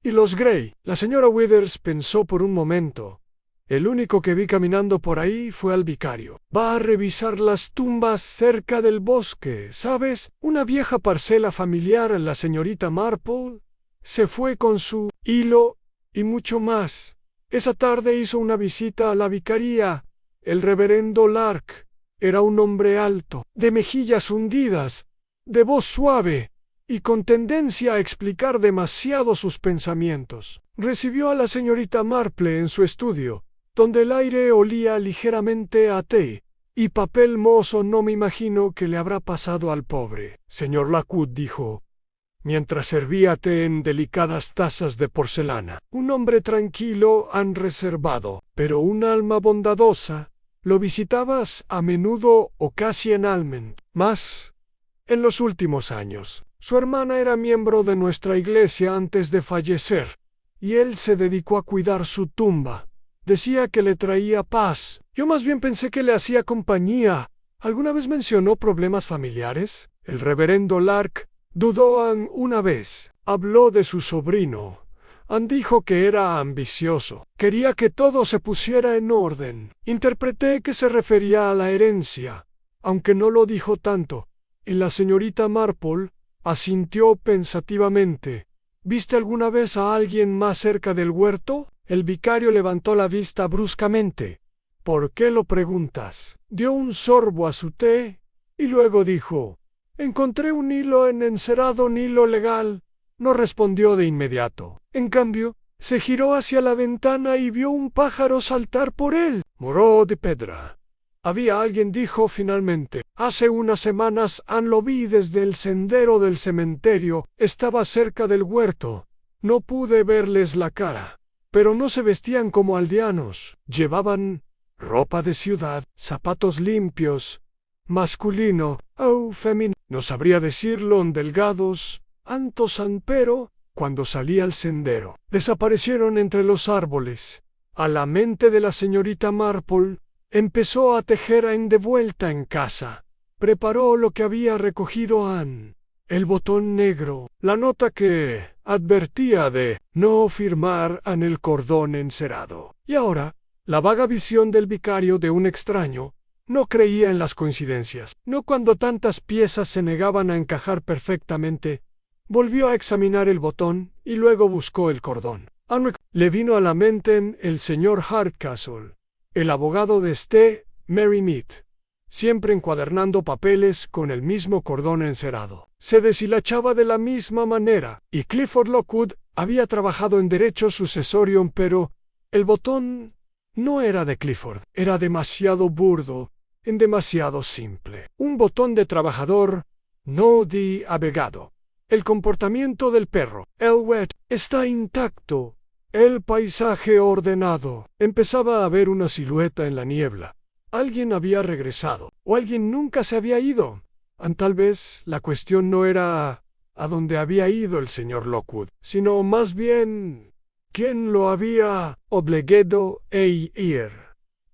y los Gray. La señora Withers pensó por un momento. El único que vi caminando por ahí fue al vicario. Va a revisar las tumbas cerca del bosque, ¿sabes? Una vieja parcela familiar. La señorita Marple se fue con su hilo y mucho más. Esa tarde hizo una visita a la vicaría. El reverendo Lark era un hombre alto, de mejillas hundidas, de voz suave y con tendencia a explicar demasiado sus pensamientos. Recibió a la señorita Marple en su estudio, donde el aire olía ligeramente a té y papel mozo. No me imagino qué le habrá pasado al pobre señor Lockwood, dijo, mientras servía té en delicadas tazas de porcelana. Un hombre tranquilo, reservado, pero un alma bondadosa. Lo visitabas a menudo o casi en Almond. Más en los últimos años. Su hermana era miembro de nuestra iglesia antes de fallecer, y él se dedicó a cuidar su tumba. Decía que le traía paz. Yo más bien pensé que le hacía compañía. ¿Alguna vez mencionó problemas familiares? El reverendo Lark dudó una vez. Habló de su sobrino. Dijo que era ambicioso. Quería que todo se pusiera en orden. Interpreté que se refería a la herencia, aunque no lo dijo tanto. Y la señorita Marple asintió pensativamente. ¿Viste alguna vez a alguien más cerca del huerto? El vicario levantó la vista bruscamente. ¿Por qué lo preguntas? Dio un sorbo a su té y luego dijo: encontré un hilo encerado, un hilo legal. No respondió de inmediato. En cambio, se giró hacia la ventana y vio un pájaro saltar por él. Moró de pedra. Había alguien, dijo finalmente. Hace unas semanas lo vi desde el sendero del cementerio. Estaba cerca del huerto. No pude verles la cara. Pero no se vestían como aldeanos. Llevaban ropa de ciudad, zapatos limpios, masculino o femenino. No sabría decirlo, delgados, altos, pero cuando salí al sendero, desaparecieron entre los árboles. A la mente de la señorita Marple empezó a tejer de vuelta en casa. Preparó lo que había recogido Anne. El botón negro, la nota que advertía de no firmar en el cordón encerado. Y ahora, la vaga visión del vicario de un extraño. No creía en las coincidencias, no cuando tantas piezas se negaban a encajar perfectamente. Volvió a examinar el botón y luego buscó el cordón. Le vino a la mente el señor Hardcastle, el abogado de Merrymead, siempre encuadernando papeles con el mismo cordón encerado. Se deshilachaba de la misma manera, y Clifford Lockwood había trabajado en derecho sucesorio, pero el botón no era de Clifford, era demasiado burdo, demasiado simple. Un botón de trabajador, no de abogado. El comportamiento del perro, el wet, está intacto. El paisaje ordenado. Empezaba a ver una silueta en la niebla. Alguien había regresado, o alguien nunca se había ido. Tal vez la cuestión no era a dónde había ido el señor Lockwood, sino más bien quién lo había obligado a ir.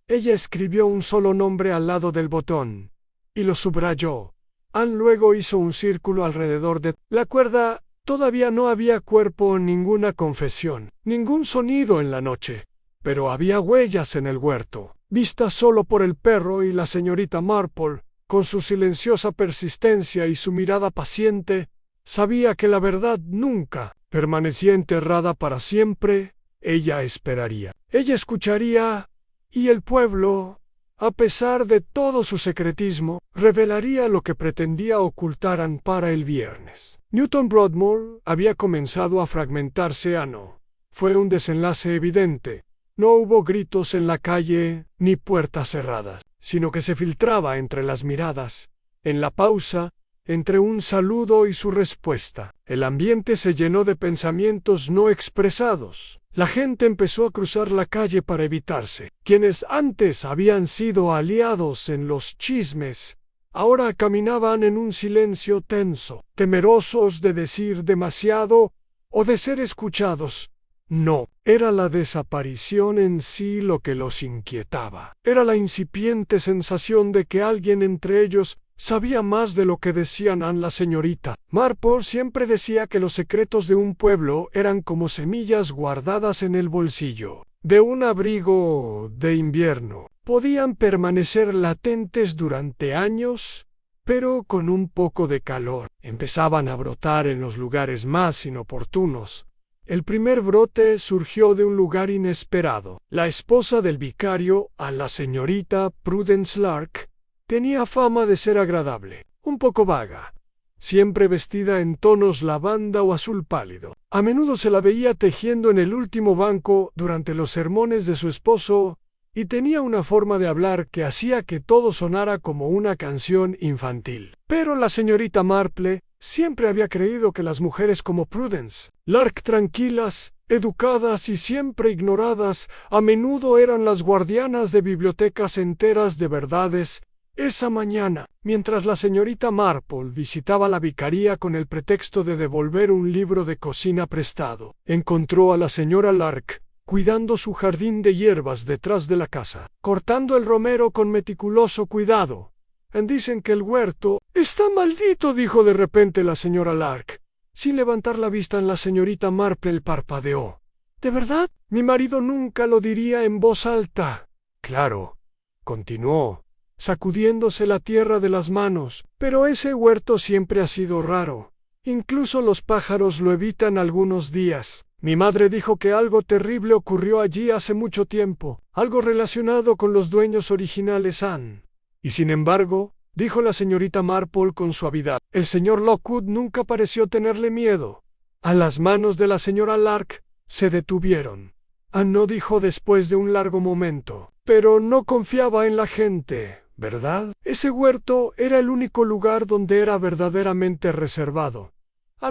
Ella escribió un solo nombre al lado del botón y lo subrayó. Anne luego hizo un círculo alrededor de la cuerda. Todavía no había cuerpo, ninguna confesión, ningún sonido en la noche, pero había huellas en el huerto, vistas solo por el perro y la señorita Marple. Con su silenciosa persistencia y su mirada paciente, sabía que la verdad nunca permanecía enterrada para siempre. Ella esperaría, ella escucharía, y el pueblo, a pesar de todo su secretismo, revelaría lo que pretendía ocultar para el viernes. Newton Broadmoor había comenzado a fragmentarse. No fue un desenlace evidente. No hubo gritos en la calle ni puertas cerradas, sino que se filtraba entre las miradas, en la pausa, entre un saludo y su respuesta. El ambiente se llenó de pensamientos no expresados. La gente empezó a cruzar la calle para evitarse. Quienes antes habían sido aliados en los chismes, ahora caminaban en un silencio tenso, temerosos de decir demasiado o de ser escuchados. No, era la desaparición en sí lo que los inquietaba. Era la incipiente sensación de que alguien entre ellos sabía más de lo que decían a la señorita. Marple siempre decía que los secretos de un pueblo eran como semillas guardadas en el bolsillo de un abrigo de invierno. Podían permanecer latentes durante años, pero con un poco de calor empezaban a brotar en los lugares más inoportunos. El primer brote surgió de un lugar inesperado. La esposa del vicario, a la señorita Prudence Lark, tenía fama de ser agradable, un poco vaga, siempre vestida en tonos lavanda o azul pálido. A menudo se la veía tejiendo en el último banco durante los sermones de su esposo, y tenía una forma de hablar que hacía que todo sonara como una canción infantil. Pero la señorita Marple siempre había creído que las mujeres como Prudence Lark, tranquilas, educadas y siempre ignoradas, a menudo eran las guardianas de bibliotecas enteras de verdades. Esa mañana, mientras la señorita Marple visitaba la vicaría con el pretexto de devolver un libro de cocina prestado, encontró a la señora Lark cuidando su jardín de hierbas detrás de la casa, cortando el romero con meticuloso cuidado. Dicen que el huerto está maldito, dijo de repente la señora Lark. Sin levantar la vista, la señorita Marple parpadeó. ¿De verdad? Mi marido nunca lo diría en voz alta. Claro, continuó, sacudiéndose la tierra de las manos, pero ese huerto siempre ha sido raro. Incluso los pájaros lo evitan algunos días. Mi madre dijo que algo terrible ocurrió allí hace mucho tiempo, algo relacionado con los dueños originales Anne. Y sin embargo, dijo la señorita Marple con suavidad, el señor Lockwood nunca pareció tenerle miedo. A las manos de la señora Lark se detuvieron. Anne no dijo después de un largo momento, pero no confiaba en la gente, ¿verdad? Ese huerto era el único lugar donde era verdaderamente reservado.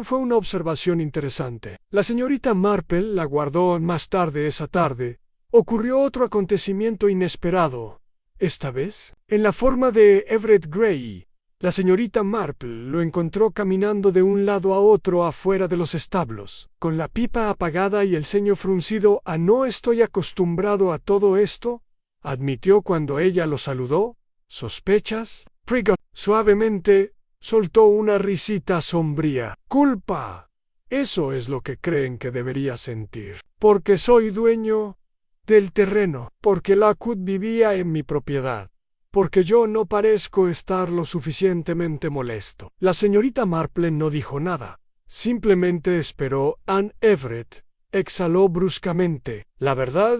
Fue una observación interesante. La señorita Marple la guardó más tarde esa tarde. Ocurrió otro acontecimiento inesperado. Esta vez, en la forma de Everett Grey. La señorita Marple lo encontró caminando de un lado a otro afuera de los establos, con la pipa apagada y el ceño fruncido. No estoy acostumbrado a todo esto, admitió cuando ella lo saludó. ¿Sospechas? Priggot, suavemente, soltó una risita sombría. ¡Culpa! Eso es lo que creen que debería sentir. Porque soy dueño del terreno, porque Lockwood vivía en mi propiedad, porque yo no parezco estar lo suficientemente molesto. La señorita Marple no dijo nada. Simplemente esperó. Anne Everett exhaló bruscamente. La verdad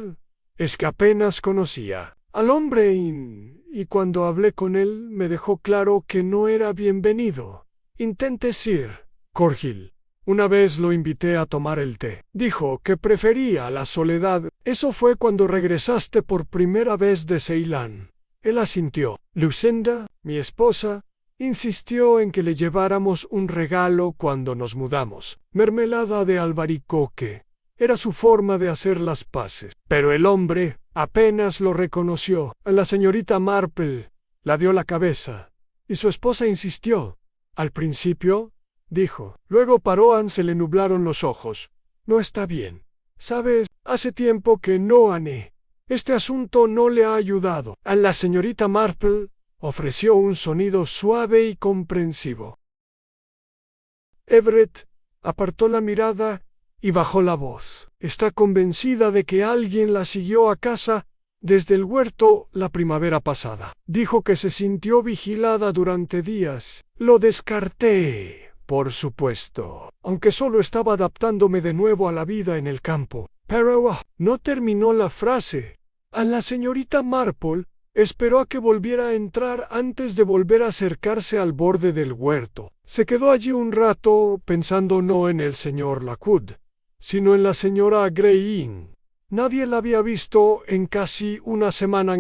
es que apenas conocía al hombre y cuando hablé con él me dejó claro que no era bienvenido. Intenté Sir Corgill. Una vez lo invité a tomar el té. Dijo que prefería la soledad. Eso fue cuando regresaste por primera vez de Ceilán. Él asintió. Lucinda, mi esposa, insistió en que le lleváramos un regalo cuando nos mudamos. Mermelada de albaricoque. Era su forma de hacer las paces. Pero el hombre apenas lo reconoció. La señorita Marple la dio la cabeza, y su esposa insistió. Al principio, dijo. Luego paró. Anne se le nublaron los ojos. No está bien. ¿Sabes? Hace tiempo que no, Anne. Este asunto no le ha ayudado. A la señorita Marple ofreció un sonido suave y comprensivo. Everett apartó la mirada y bajó la voz. Está convencida de que alguien la siguió a casa desde el huerto la primavera pasada. Dijo que se sintió vigilada durante días. Lo descarté, por supuesto, aunque solo estaba adaptándome de nuevo a la vida en el campo. Pero no terminó la frase. A la señorita Marple esperó a que volviera a entrar antes de volver a acercarse al borde del huerto. Se quedó allí un rato pensando no en el señor Lockwood, sino en la señora Grey. Nadie la había visto en casi una semana.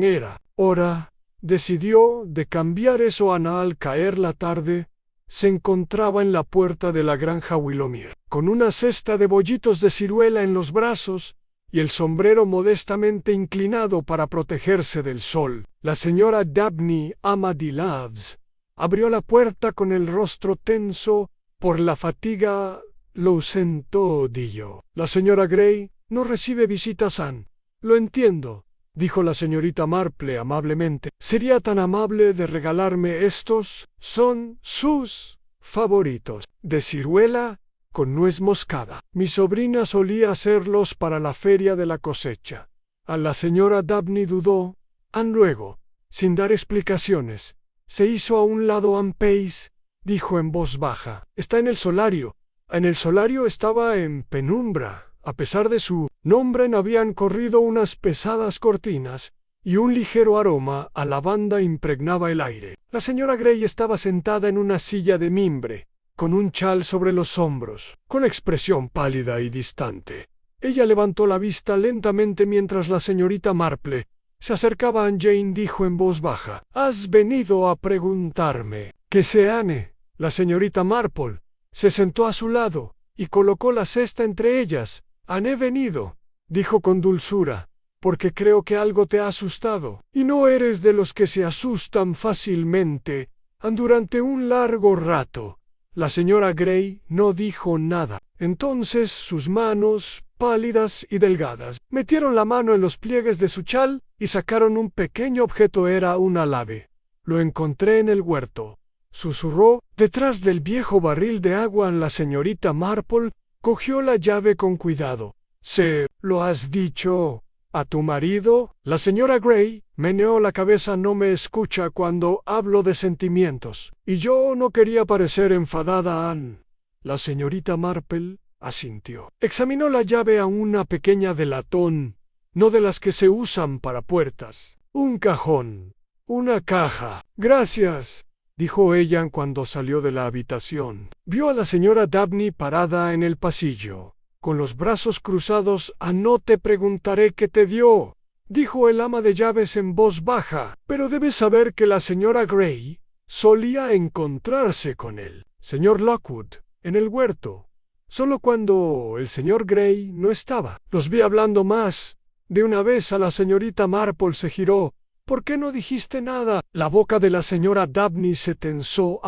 Ahora decidió de cambiar eso. Ana, al caer la tarde, se encontraba en la puerta de la granja Willowmere, con una cesta de bollitos de ciruela en los brazos y el sombrero modestamente inclinado para protegerse del sol. La señora Dabney, ama de Loves, abrió la puerta con el rostro tenso por la fatiga. Lo sentó, dijo. La señora Grey no recibe visitas, Anne. Lo entiendo, dijo la señorita Marple amablemente. ¿Sería tan amable de regalarme estos? Son sus favoritos, de ciruela con nuez moscada. Mi sobrina solía hacerlos para la feria de la cosecha. A la señora Dabney dudó. Anne luego, sin dar explicaciones, se hizo a un lado. Anne Pace dijo en voz baja. Está en el solario. En el solario estaba en penumbra. A pesar de su nombre habían corrido unas pesadas cortinas, y un ligero aroma a lavanda impregnaba el aire. La señora Grey estaba sentada en una silla de mimbre, con un chal sobre los hombros, con expresión pálida y distante. Ella levantó la vista lentamente mientras la señorita Marple se acercaba a Jane. Dijo en voz baja. «¿Has venido a preguntarme qué sé, Anne?» La señorita Marple se sentó a su lado y colocó la cesta entre ellas. «Anne, he venido», dijo con dulzura, «porque creo que algo te ha asustado. Y no eres de los que se asustan fácilmente. Durante un largo rato». La señora Grey no dijo nada. Entonces sus manos, pálidas y delgadas, metieron la mano en los pliegues de su chal y sacaron un pequeño objeto. Era un alave. «Lo encontré en el huerto», susurró. Detrás del viejo barril de agua. La señorita Marple cogió la llave con cuidado. «¿Se lo has dicho a tu marido?» La señora Grey meneó la cabeza. «No me escucha cuando hablo de sentimientos. Y yo no quería parecer enfadada, Anne». La señorita Marple asintió. Examinó la llave a una pequeña de latón, no de las que se usan para puertas. Un cajón. Una caja. Gracias, dijo ella cuando salió de la habitación. Vio a la señora Dabney parada en el pasillo, con los brazos cruzados. No te preguntaré qué te dio, dijo el ama de llaves en voz baja, pero debes saber que la señora Gray solía encontrarse con el señor Lockwood en el huerto, solo cuando el señor Gray no estaba. Los vi hablando más de una vez. A la señorita Marple se giró. ¿Por qué no dijiste nada? La boca de la señora Dabney se tensó.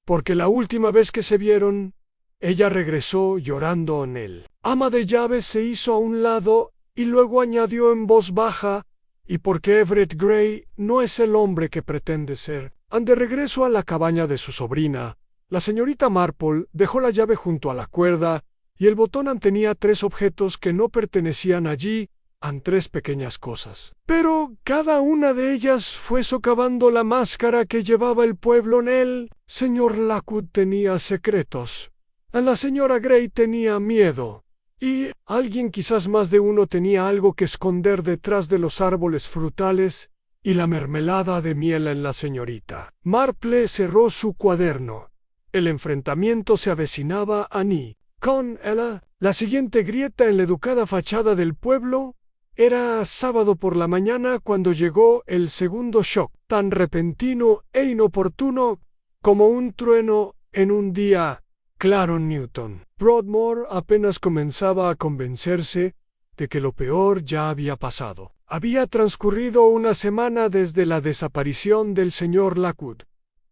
Porque la última vez que se vieron, ella regresó llorando en él. Ama de llaves se hizo a un lado y luego añadió en voz baja, y porque Everett Gray no es el hombre que pretende ser. De regreso a la cabaña de su sobrina, la señorita Marple dejó la llave junto a la cuerda y el botón tenía 3 objetos que no pertenecían allí, 3 pequeñas cosas. Pero cada una de ellas fue socavando la máscara que llevaba el pueblo en él. Señor Lockwood tenía secretos. La señora Gray tenía miedo. Y alguien, quizás más de uno, tenía algo que esconder detrás de los árboles frutales y la mermelada de miel en la señorita. Marple cerró su cuaderno. El enfrentamiento se avecinaba con ella. La siguiente grieta en la educada fachada del pueblo. Era sábado por la mañana cuando llegó el segundo shock, tan repentino e inoportuno como un trueno en un día claro en Newton. Broadmoor apenas comenzaba a convencerse de que lo peor ya había pasado. Había transcurrido una semana desde la desaparición del señor Lockwood,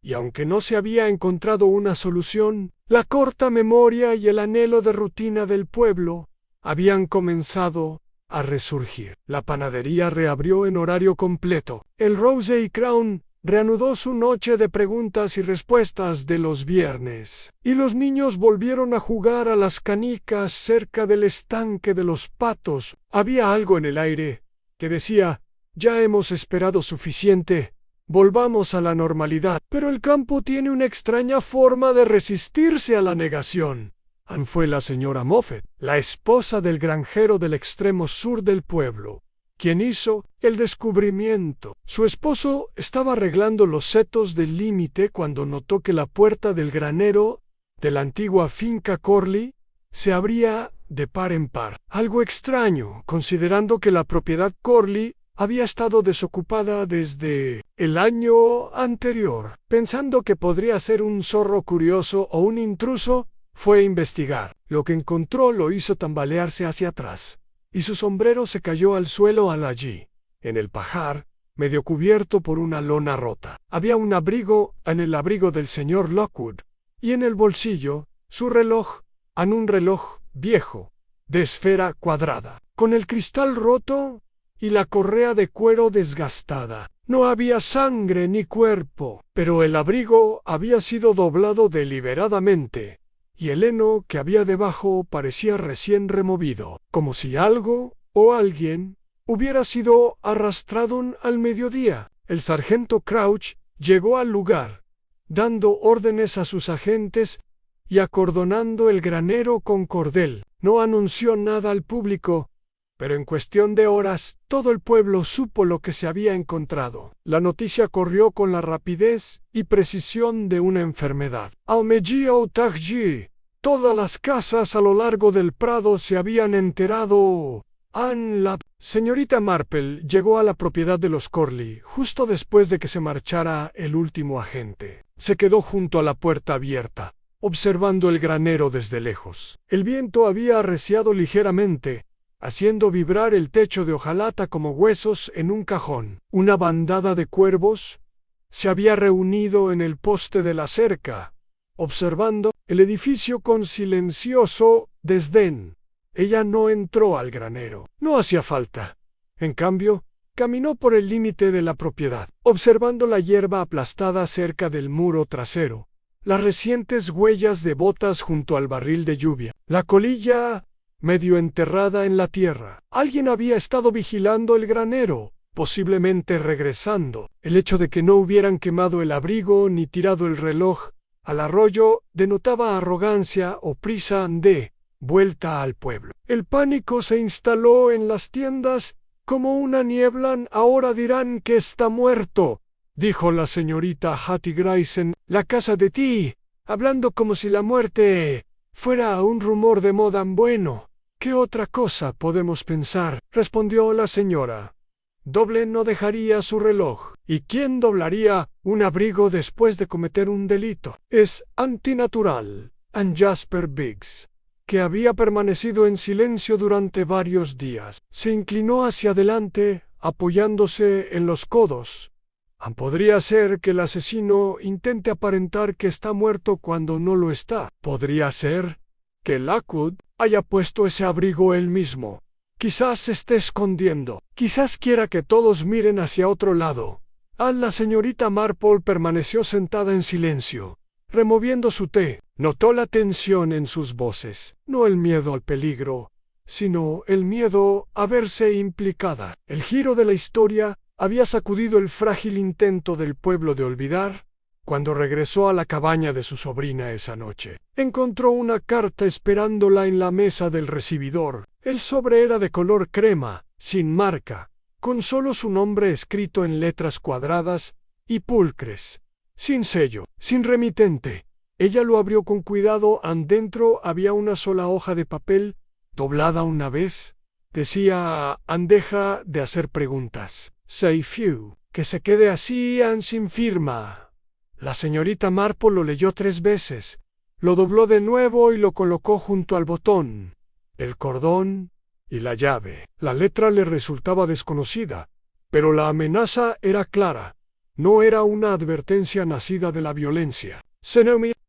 y aunque no se había encontrado una solución, la corta memoria y el anhelo de rutina del pueblo habían comenzado a resurgir. La panadería reabrió en horario completo. El Rose y Crown reanudó su noche de preguntas y respuestas de los viernes, y los niños volvieron a jugar a las canicas cerca del estanque de los patos. Había algo en el aire que decía: ya hemos esperado suficiente, volvamos a la normalidad. Pero el campo tiene una extraña forma de resistirse a la negación. Fue la señora Moffett, la esposa del granjero del extremo sur del pueblo, quien hizo el descubrimiento. Su esposo estaba arreglando los setos del límite cuando notó que la puerta del granero de la antigua finca Corley se abría de par en par. Algo extraño, considerando que la propiedad Corley había estado desocupada desde el año anterior. Pensando que podría ser un zorro curioso o un intruso, fue a investigar. Lo que encontró lo hizo tambalearse hacia atrás, y su sombrero se cayó al suelo allí, en el pajar, medio cubierto por una lona rota. Había un abrigo en el abrigo del señor Lockwood, y en el bolsillo, su reloj, un reloj viejo, de esfera cuadrada, con el cristal roto y la correa de cuero desgastada. No había sangre ni cuerpo, pero el abrigo había sido doblado deliberadamente, y el heno que había debajo parecía recién removido, como si algo o alguien hubiera sido arrastrado al mediodía. El sargento Crouch llegó al lugar, dando órdenes a sus agentes y acordonando el granero con cordel. No anunció nada al público, pero en cuestión de horas todo el pueblo supo lo que se había encontrado. La noticia corrió con la rapidez y precisión de una enfermedad. Almeji o Tagji, todas las casas a lo largo del prado se habían enterado. La señorita Marple llegó a la propiedad de los Corley justo después de que se marchara el último agente. Se quedó junto a la puerta abierta, observando el granero desde lejos. El viento había arreciado ligeramente, haciendo vibrar el techo de hojalata como huesos en un cajón. Una bandada de cuervos se había reunido en el poste de la cerca, observando el edificio con silencioso desdén. Ella no entró al granero. No hacía falta. En cambio, caminó por el límite de la propiedad, observando la hierba aplastada cerca del muro trasero, las recientes huellas de botas junto al barril de lluvia, la colilla medio enterrada en la tierra. Alguien había estado vigilando el granero, posiblemente regresando. El hecho de que no hubieran quemado el abrigo ni tirado el reloj al arroyo denotaba arrogancia o prisa de vuelta al pueblo. El pánico se instaló en las tiendas como una niebla. Ahora dirán que está muerto, dijo la señorita Hattie Grayson, la casa de ti, hablando como si la muerte fuera un rumor de moda. Bueno, ¿qué otra cosa podemos pensar?, respondió la señora. Doble no dejaría su reloj. ¿Y quién doblaría un abrigo después de cometer un delito? Es antinatural. And Jasper Biggs, que había permanecido en silencio durante varios días, se inclinó hacia adelante, apoyándose en los codos. Podría ser que el asesino intente aparentar que está muerto cuando no lo está. Podría ser que Lockwood haya puesto ese abrigo él mismo. Quizás se esté escondiendo. Quizás quiera que todos miren hacia otro lado. La señorita Marple permaneció sentada en silencio, removiendo su té. Notó la tensión en sus voces. No el miedo al peligro, sino el miedo a verse implicada. El giro de la historia había sacudido el frágil intento del pueblo de olvidar. Cuando regresó a la cabaña de su sobrina esa noche, encontró una carta esperándola en la mesa del recibidor. El sobre era de color crema, sin marca, con solo su nombre escrito en letras cuadradas y pulcres, sin sello, sin remitente. Ella lo abrió con cuidado. Dentro había una sola hoja de papel, doblada una vez. Decía: deja de hacer preguntas. Say few. Que se quede así, sin firma. La señorita Marple lo leyó 3 veces, lo dobló de nuevo y lo colocó junto al botón, el cordón y la llave. La letra le resultaba desconocida, pero la amenaza era clara. No era una advertencia nacida de la violencia.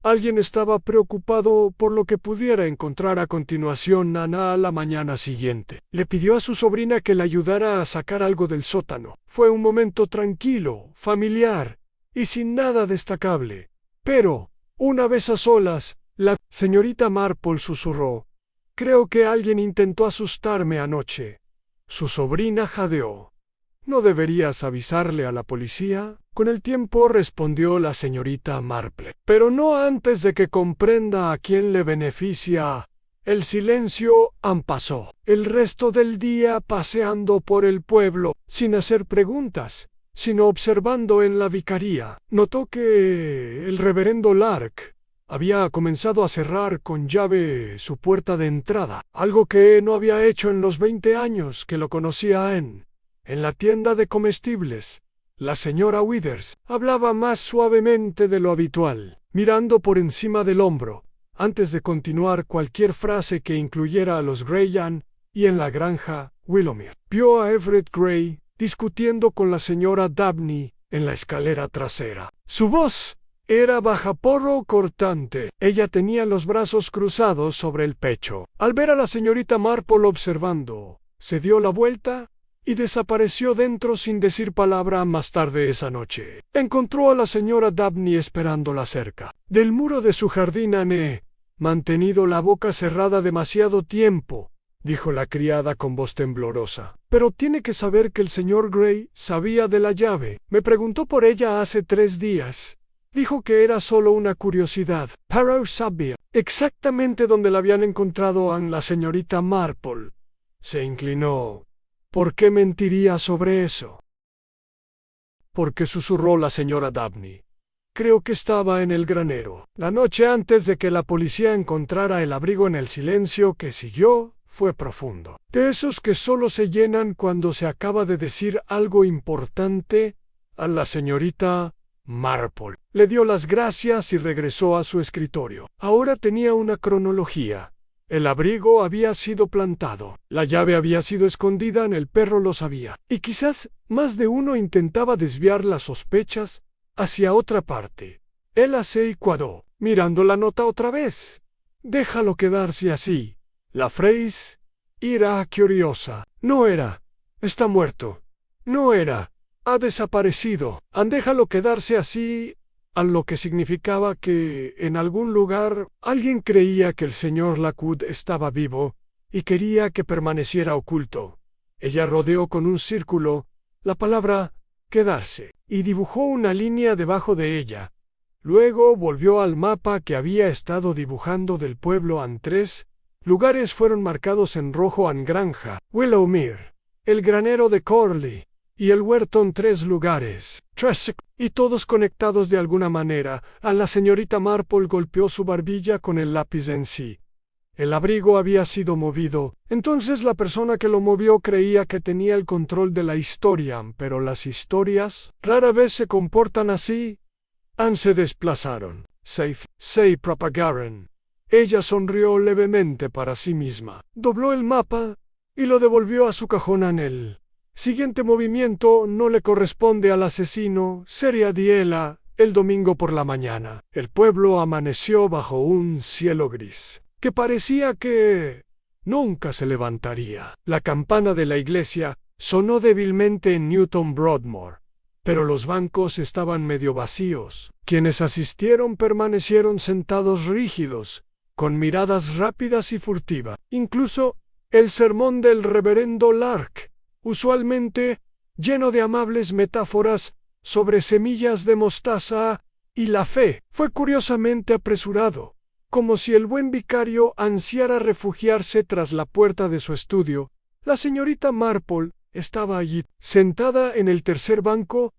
Alguien estaba preocupado por lo que pudiera encontrar a continuación. Ana, a la mañana siguiente, le pidió a su sobrina que le ayudara a sacar algo del sótano. Fue un momento tranquilo, familiar y sin nada destacable. Pero, una vez a solas, la señorita Marple susurró: «Creo que alguien intentó asustarme anoche». Su sobrina jadeó. «¿No deberías avisarle a la policía?» Con el tiempo, respondió la señorita Marple, pero no antes de que comprenda a quién le beneficia. El silencio pasó el resto del día paseando por el pueblo, sin hacer preguntas, sino observando en la vicaría. Notó que el reverendo Lark había comenzado a cerrar con llave su puerta de entrada, algo que no había hecho en los 20 años que lo conocía. En la tienda de comestibles, la señora Withers hablaba más suavemente de lo habitual, mirando por encima del hombro, antes de continuar cualquier frase que incluyera a los Grayan, y en la granja, Willowmere vio a Everett Gray discutiendo con la señora Dabney en la escalera trasera. Su voz era bajaporro cortante. Ella tenía los brazos cruzados sobre el pecho. Al ver a la señorita Marple observando, se dio la vuelta y desapareció dentro sin decir palabra. Más tarde esa noche, encontró a la señora Dabney esperándola cerca del muro de su jardín. «He mantenido la boca cerrada demasiado tiempo», dijo la criada con voz temblorosa. «Pero tiene que saber que el señor Gray sabía de la llave. Me preguntó por ella hace 3 días. Dijo que era solo una curiosidad. Pero sabía exactamente dónde la habían encontrado». La señorita Marple se inclinó. «¿Por qué mentiría sobre eso?» «Porque», susurró la señora Dabney. «Creo que estaba en el granero. La noche antes de que la policía encontrara el abrigo». En el silencio que siguió fue profundo. De esos que solo se llenan cuando se acaba de decir algo importante. A la señorita Marple le dio las gracias y regresó a su escritorio. Ahora tenía una cronología. El abrigo había sido plantado, la llave había sido escondida, el perro lo sabía, y quizás más de uno intentaba desviar las sospechas hacia otra parte. Él se ecuadó, mirando la nota otra vez. «Déjalo quedarse así». La frase era curiosa. No era «está muerto». No era «ha desaparecido». Déjalo quedarse así, a lo que significaba que, en algún lugar, alguien creía que el señor Lockwood estaba vivo y quería que permaneciera oculto. Ella rodeó con un círculo la palabra «quedarse» y dibujó una línea debajo de ella. Luego volvió al mapa que había estado dibujando del pueblo antes Lugares fueron marcados en rojo: Anne Granja, Willowmere, el granero de Corley y el Huerton. 3 lugares, y todos conectados de alguna manera. A la señorita Marple golpeó su barbilla con el lápiz en sí. El abrigo había sido movido. Entonces la persona que lo movió creía que tenía el control de la historia, pero las historias rara vez se comportan así. Se desplazaron. Se propagaron. Ella sonrió levemente para sí misma, dobló el mapa y lo devolvió a su cajón. En el siguiente movimiento no le corresponde al asesino. Sería Diela el domingo por la mañana. El pueblo amaneció bajo un cielo gris que parecía que nunca se levantaría. La campana de la iglesia sonó débilmente en Newton Broadmoor, pero los bancos estaban medio vacíos. Quienes asistieron permanecieron sentados rígidos, con miradas rápidas y furtivas. Incluso el sermón del reverendo Lark, usualmente lleno de amables metáforas sobre semillas de mostaza y la fe, fue curiosamente apresurado, como si el buen vicario ansiara refugiarse tras la puerta de su estudio. La señorita Marple estaba allí, sentada en el tercer banco,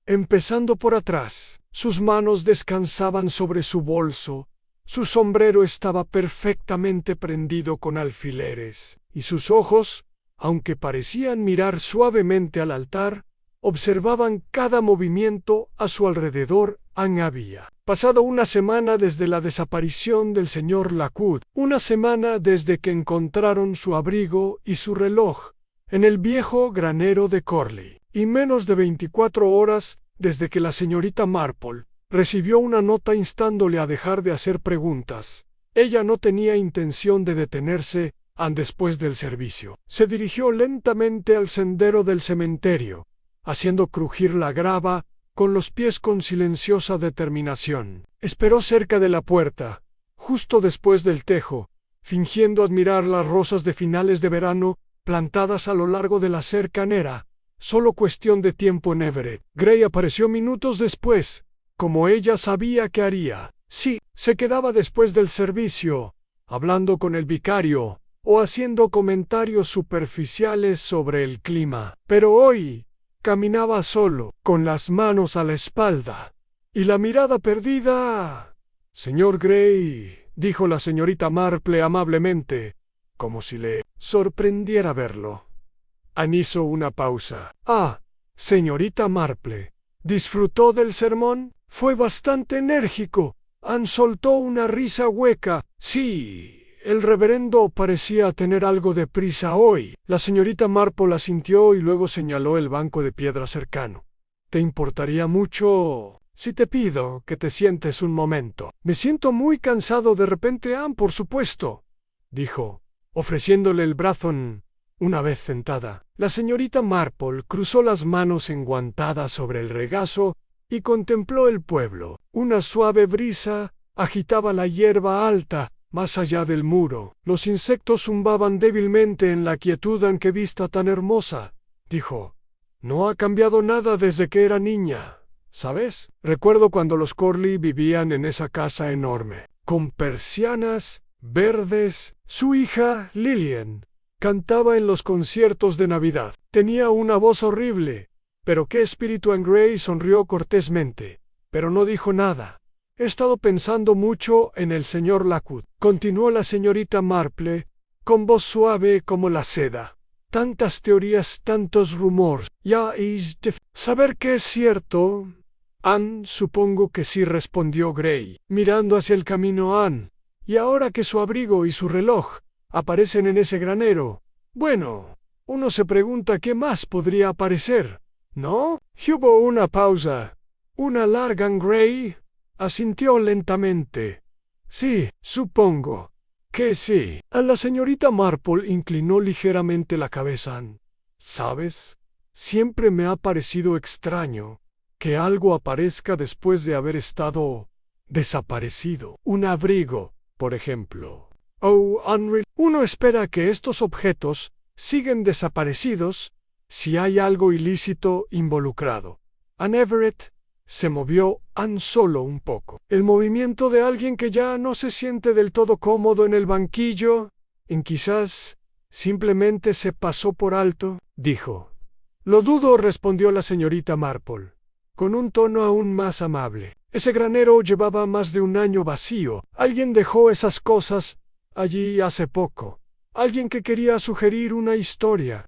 empezando por atrás. Sus manos descansaban sobre su bolso, su sombrero estaba perfectamente prendido con alfileres, y sus ojos, aunque parecían mirar suavemente al altar, observaban cada movimiento a su alrededor. Había pasado una semana desde la desaparición del señor Lockwood, una semana desde que encontraron su abrigo y su reloj en el viejo granero de Corley, y menos de 24 horas desde que la señorita Marple recibió una nota instándole a dejar de hacer preguntas. Ella no tenía intención de detenerse después del servicio. Se dirigió lentamente al sendero del cementerio, haciendo crujir la grava con los pies con silenciosa determinación. Esperó cerca de la puerta, justo después del tejo, fingiendo admirar las rosas de finales de verano plantadas a lo largo de la cercanera. Solo cuestión de tiempo en Everett. Gray apareció minutos después, como ella sabía que haría. Sí, se quedaba después del servicio, hablando con el vicario o haciendo comentarios superficiales sobre el clima. Pero hoy caminaba solo, con las manos a la espalda y la mirada perdida. Señor Gray, dijo la señorita Marple amablemente, como si le sorprendiera verlo. Anne hizo una pausa. Señorita Marple, ¿disfrutó del sermón? Fue bastante enérgico. Anne soltó una risa hueca. Sí. El reverendo parecía tener algo de prisa hoy. La señorita Marple asintió y luego señaló el banco de piedra cercano. ¿Te importaría mucho si te pido que te sientes un momento? Me siento muy cansado de repente. Por supuesto, dijo, ofreciéndole el brazo. Una vez sentada, la señorita Marple cruzó las manos enguantadas sobre el regazo y contempló el pueblo. Una suave brisa agitaba la hierba alta más allá del muro. Los insectos zumbaban débilmente en la quietud. Qué vista tan hermosa, dijo. No ha cambiado nada desde que era niña, ¿sabes? Recuerdo cuando los Corley vivían en esa casa enorme, con persianas verdes. Su hija, Lillian, cantaba en los conciertos de Navidad. Tenía una voz horrible, pero qué espíritu. Gray sonrió cortésmente, pero no dijo nada. He estado pensando mucho en el señor Lockwood, continuó la señorita Marple, con voz suave como la seda. Tantas teorías, tantos rumores. Ya es saber qué es cierto. Anne, supongo que sí, respondió Gray, mirando hacia el camino. Anne, y ahora que su abrigo y su reloj aparecen en ese granero, bueno, uno se pregunta qué más podría aparecer, ¿no? Hubo una pausa, una larga. Gray asintió lentamente. Sí, supongo que sí. A la señorita Marple inclinó ligeramente la cabeza. ¿Sabes? Siempre me ha parecido extraño que algo aparezca después de haber estado desaparecido. Un abrigo, por ejemplo. Uno espera que estos objetos siguen desaparecidos si hay algo ilícito involucrado. Anne Everett se movió solo un poco. El movimiento de alguien que ya no se siente del todo cómodo en el banquillo. Quizás simplemente se pasó por alto, dijo. Lo dudo, respondió la señorita Marple, con un tono aún más amable. Ese granero llevaba más de un año vacío. Alguien dejó esas cosas allí hace poco. Alguien que quería sugerir una historia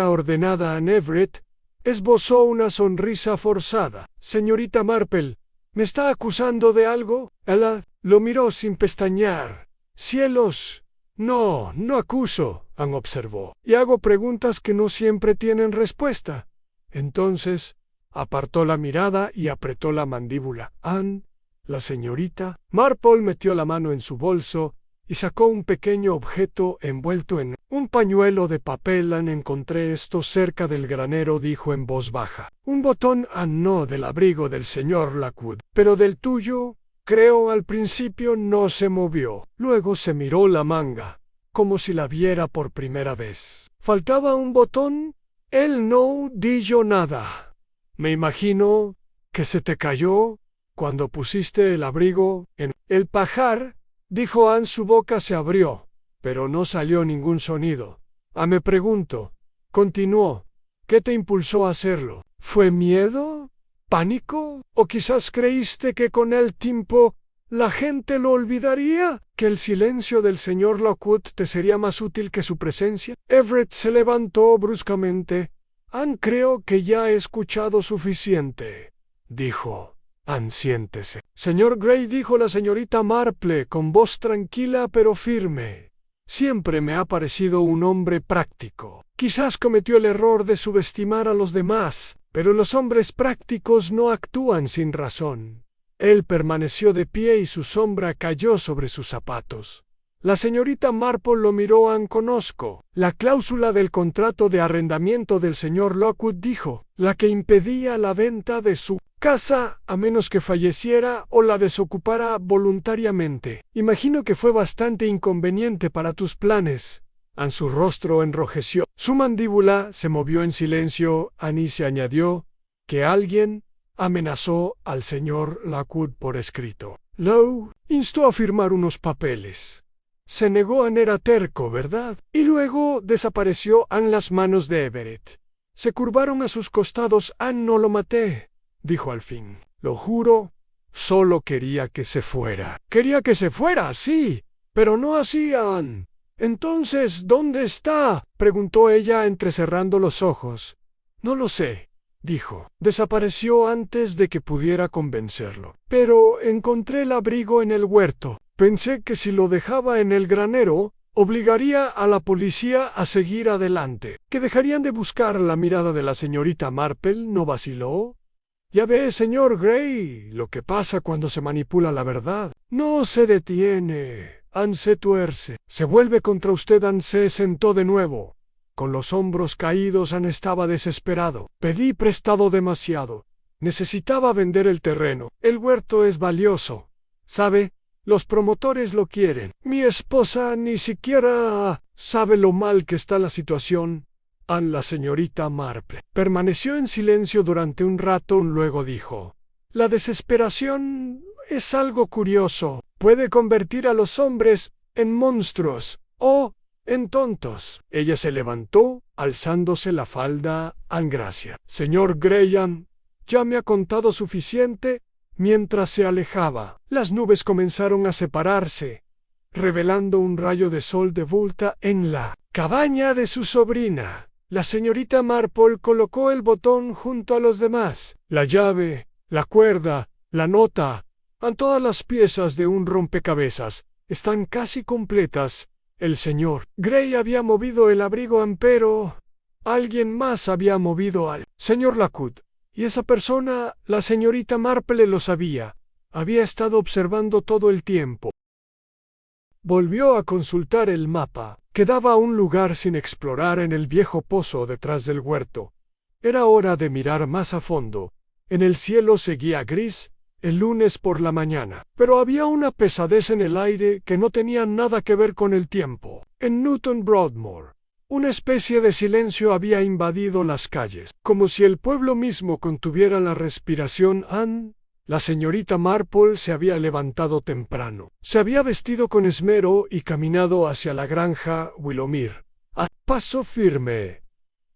ordenada a Everett. Esbozó una sonrisa forzada. Señorita Marple, ¿me está acusando de algo? Ella lo miró sin pestañear. Cielos, no acuso, Anne observó, y hago preguntas que no siempre tienen respuesta. Entonces, apartó la mirada y apretó la mandíbula. Anne, la señorita Marple metió la mano en su bolso y sacó un pequeño objeto envuelto en un pañuelo de papel. Anne, encontré esto cerca del granero, dijo en voz baja. Un botón, no del abrigo del señor Lockwood, pero del tuyo. Creo al principio no se movió. Luego se miró la manga, como si la viera por primera vez. ¿Faltaba un botón? Él no dijo nada. Me imagino que se te cayó cuando pusiste el abrigo en el pajar, dijo Anne. Su boca se abrió, pero no salió ningún sonido. Me pregunto, continuó, ¿qué te impulsó a hacerlo? ¿Fue miedo? ¿Pánico? ¿O quizás creíste que con el tiempo la gente lo olvidaría? ¿Que el silencio del señor Lockwood te sería más útil que su presencia? Everett se levantó bruscamente. Anne, creo que ya he escuchado suficiente, dijo. Anne, siéntese. Señor Gray, dijo la señorita Marple con voz tranquila pero firme. Siempre me ha parecido un hombre práctico. Quizás cometió el error de subestimar a los demás, pero los hombres prácticos no actúan sin razón. Él permaneció de pie y su sombra cayó sobre sus zapatos. La señorita Marple lo miró. Anne, conozco la cláusula del contrato de arrendamiento del señor Lockwood, dijo, la que impedía la venta de su casa a menos que falleciera o la desocupara voluntariamente. Imagino que fue bastante inconveniente para tus planes. Anne, su rostro enrojeció. Su mandíbula se movió en silencio. Annie se añadió que alguien amenazó al señor Lockwood por escrito. Lowe instó a firmar unos papeles. Se negó. Anne era terco, ¿verdad? Y luego desapareció. Anne, las manos de Everett se curvaron a sus costados. Anne, no lo maté, dijo al fin. Lo juro, solo quería que se fuera. Quería que se fuera, sí, pero no así, Anne. Entonces, ¿dónde está? Preguntó ella entrecerrando los ojos. No lo sé, dijo. Desapareció antes de que pudiera convencerlo. Pero encontré el abrigo en el huerto. Pensé que si lo dejaba en el granero, obligaría a la policía a seguir adelante. ¿Que dejarían de buscar? La mirada de la señorita Marple no vaciló. Ya ve, señor Gray, lo que pasa cuando se manipula la verdad. No se detiene. Anne se tuerce. Se vuelve contra usted. Anne se sentó de nuevo. Con los hombros caídos, Anne estaba desesperado. Pedí prestado demasiado. Necesitaba vender el terreno. El huerto es valioso. ¿Sabe? Los promotores lo quieren. Mi esposa ni siquiera sabe lo mal que está la situación. Anne, la señorita Marple permaneció en silencio durante un rato. Luego dijo, la desesperación es algo curioso. Puede convertir a los hombres en monstruos o en tontos. Ella se levantó, alzándose la falda. Anne, gracias. Señor Gray, Anne ya me ha contado suficiente. Mientras se alejaba, las nubes comenzaron a separarse, revelando un rayo de sol de vuelta en la cabaña de su sobrina. La señorita Marple colocó el botón junto a los demás. La llave, la cuerda, la nota, todas las piezas de un rompecabezas están casi completas. El señor Gray había movido el abrigo, pero alguien más había movido al señor Lockwood. Y esa persona, la señorita Marple, lo sabía. Había estado observando todo el tiempo. Volvió a consultar el mapa. Quedaba un lugar sin explorar en el viejo pozo detrás del huerto. Era hora de mirar más a fondo. En el cielo seguía gris el lunes por la mañana, pero había una pesadez en el aire que no tenía nada que ver con el tiempo. En Newton Broadmoor, una especie de silencio había invadido las calles, como si el pueblo mismo contuviera la respiración. Anne La señorita Marple se había levantado temprano. Se había vestido con esmero y caminado hacia la granja Willowmere, a paso firme,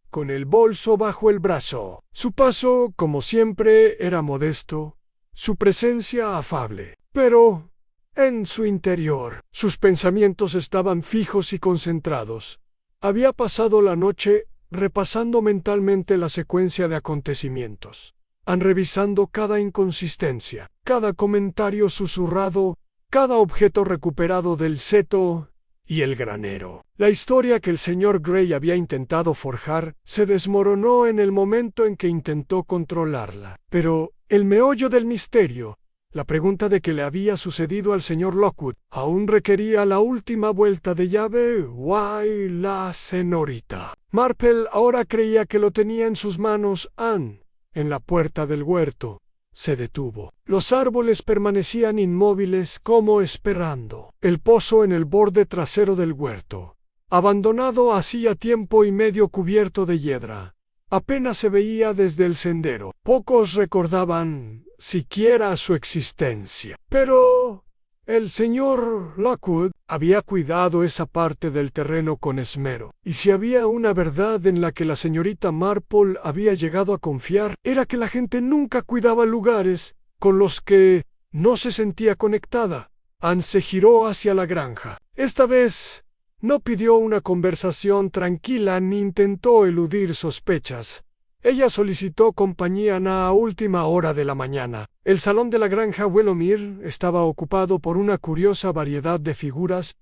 con el bolso bajo el brazo. Su paso, como siempre, era modesto, su presencia afable. Pero, en su interior, sus pensamientos estaban fijos y concentrados. Había pasado la noche repasando mentalmente la secuencia de acontecimientos, revisando cada inconsistencia, cada comentario susurrado, cada objeto recuperado del seto y el granero. La historia que el señor Grey había intentado forjar se desmoronó en el momento en que intentó controlarla. Pero el meollo del misterio, la pregunta de qué le había sucedido al señor Lockwood, aún requería la última vuelta de llave. «Why, la señorita Marple ahora creía que lo tenía en sus manos». Anne, en la puerta del huerto, se detuvo. Los árboles permanecían inmóviles como esperando. El pozo en el borde trasero del huerto, abandonado hacía tiempo y medio cubierto de hiedra, apenas se veía desde el sendero. Pocos recordaban siquiera su existencia. Pero el señor Lockwood había cuidado esa parte del terreno con esmero, y si había una verdad en la que la señorita Marple había llegado a confiar, era que la gente nunca cuidaba lugares con los que no se sentía conectada. Anne se giró hacia la granja. Esta vez no pidió una conversación tranquila ni intentó eludir sospechas. Ella solicitó compañía a última hora de la mañana. El salón de la granja Willowmere estaba ocupado por una curiosa variedad de figuras.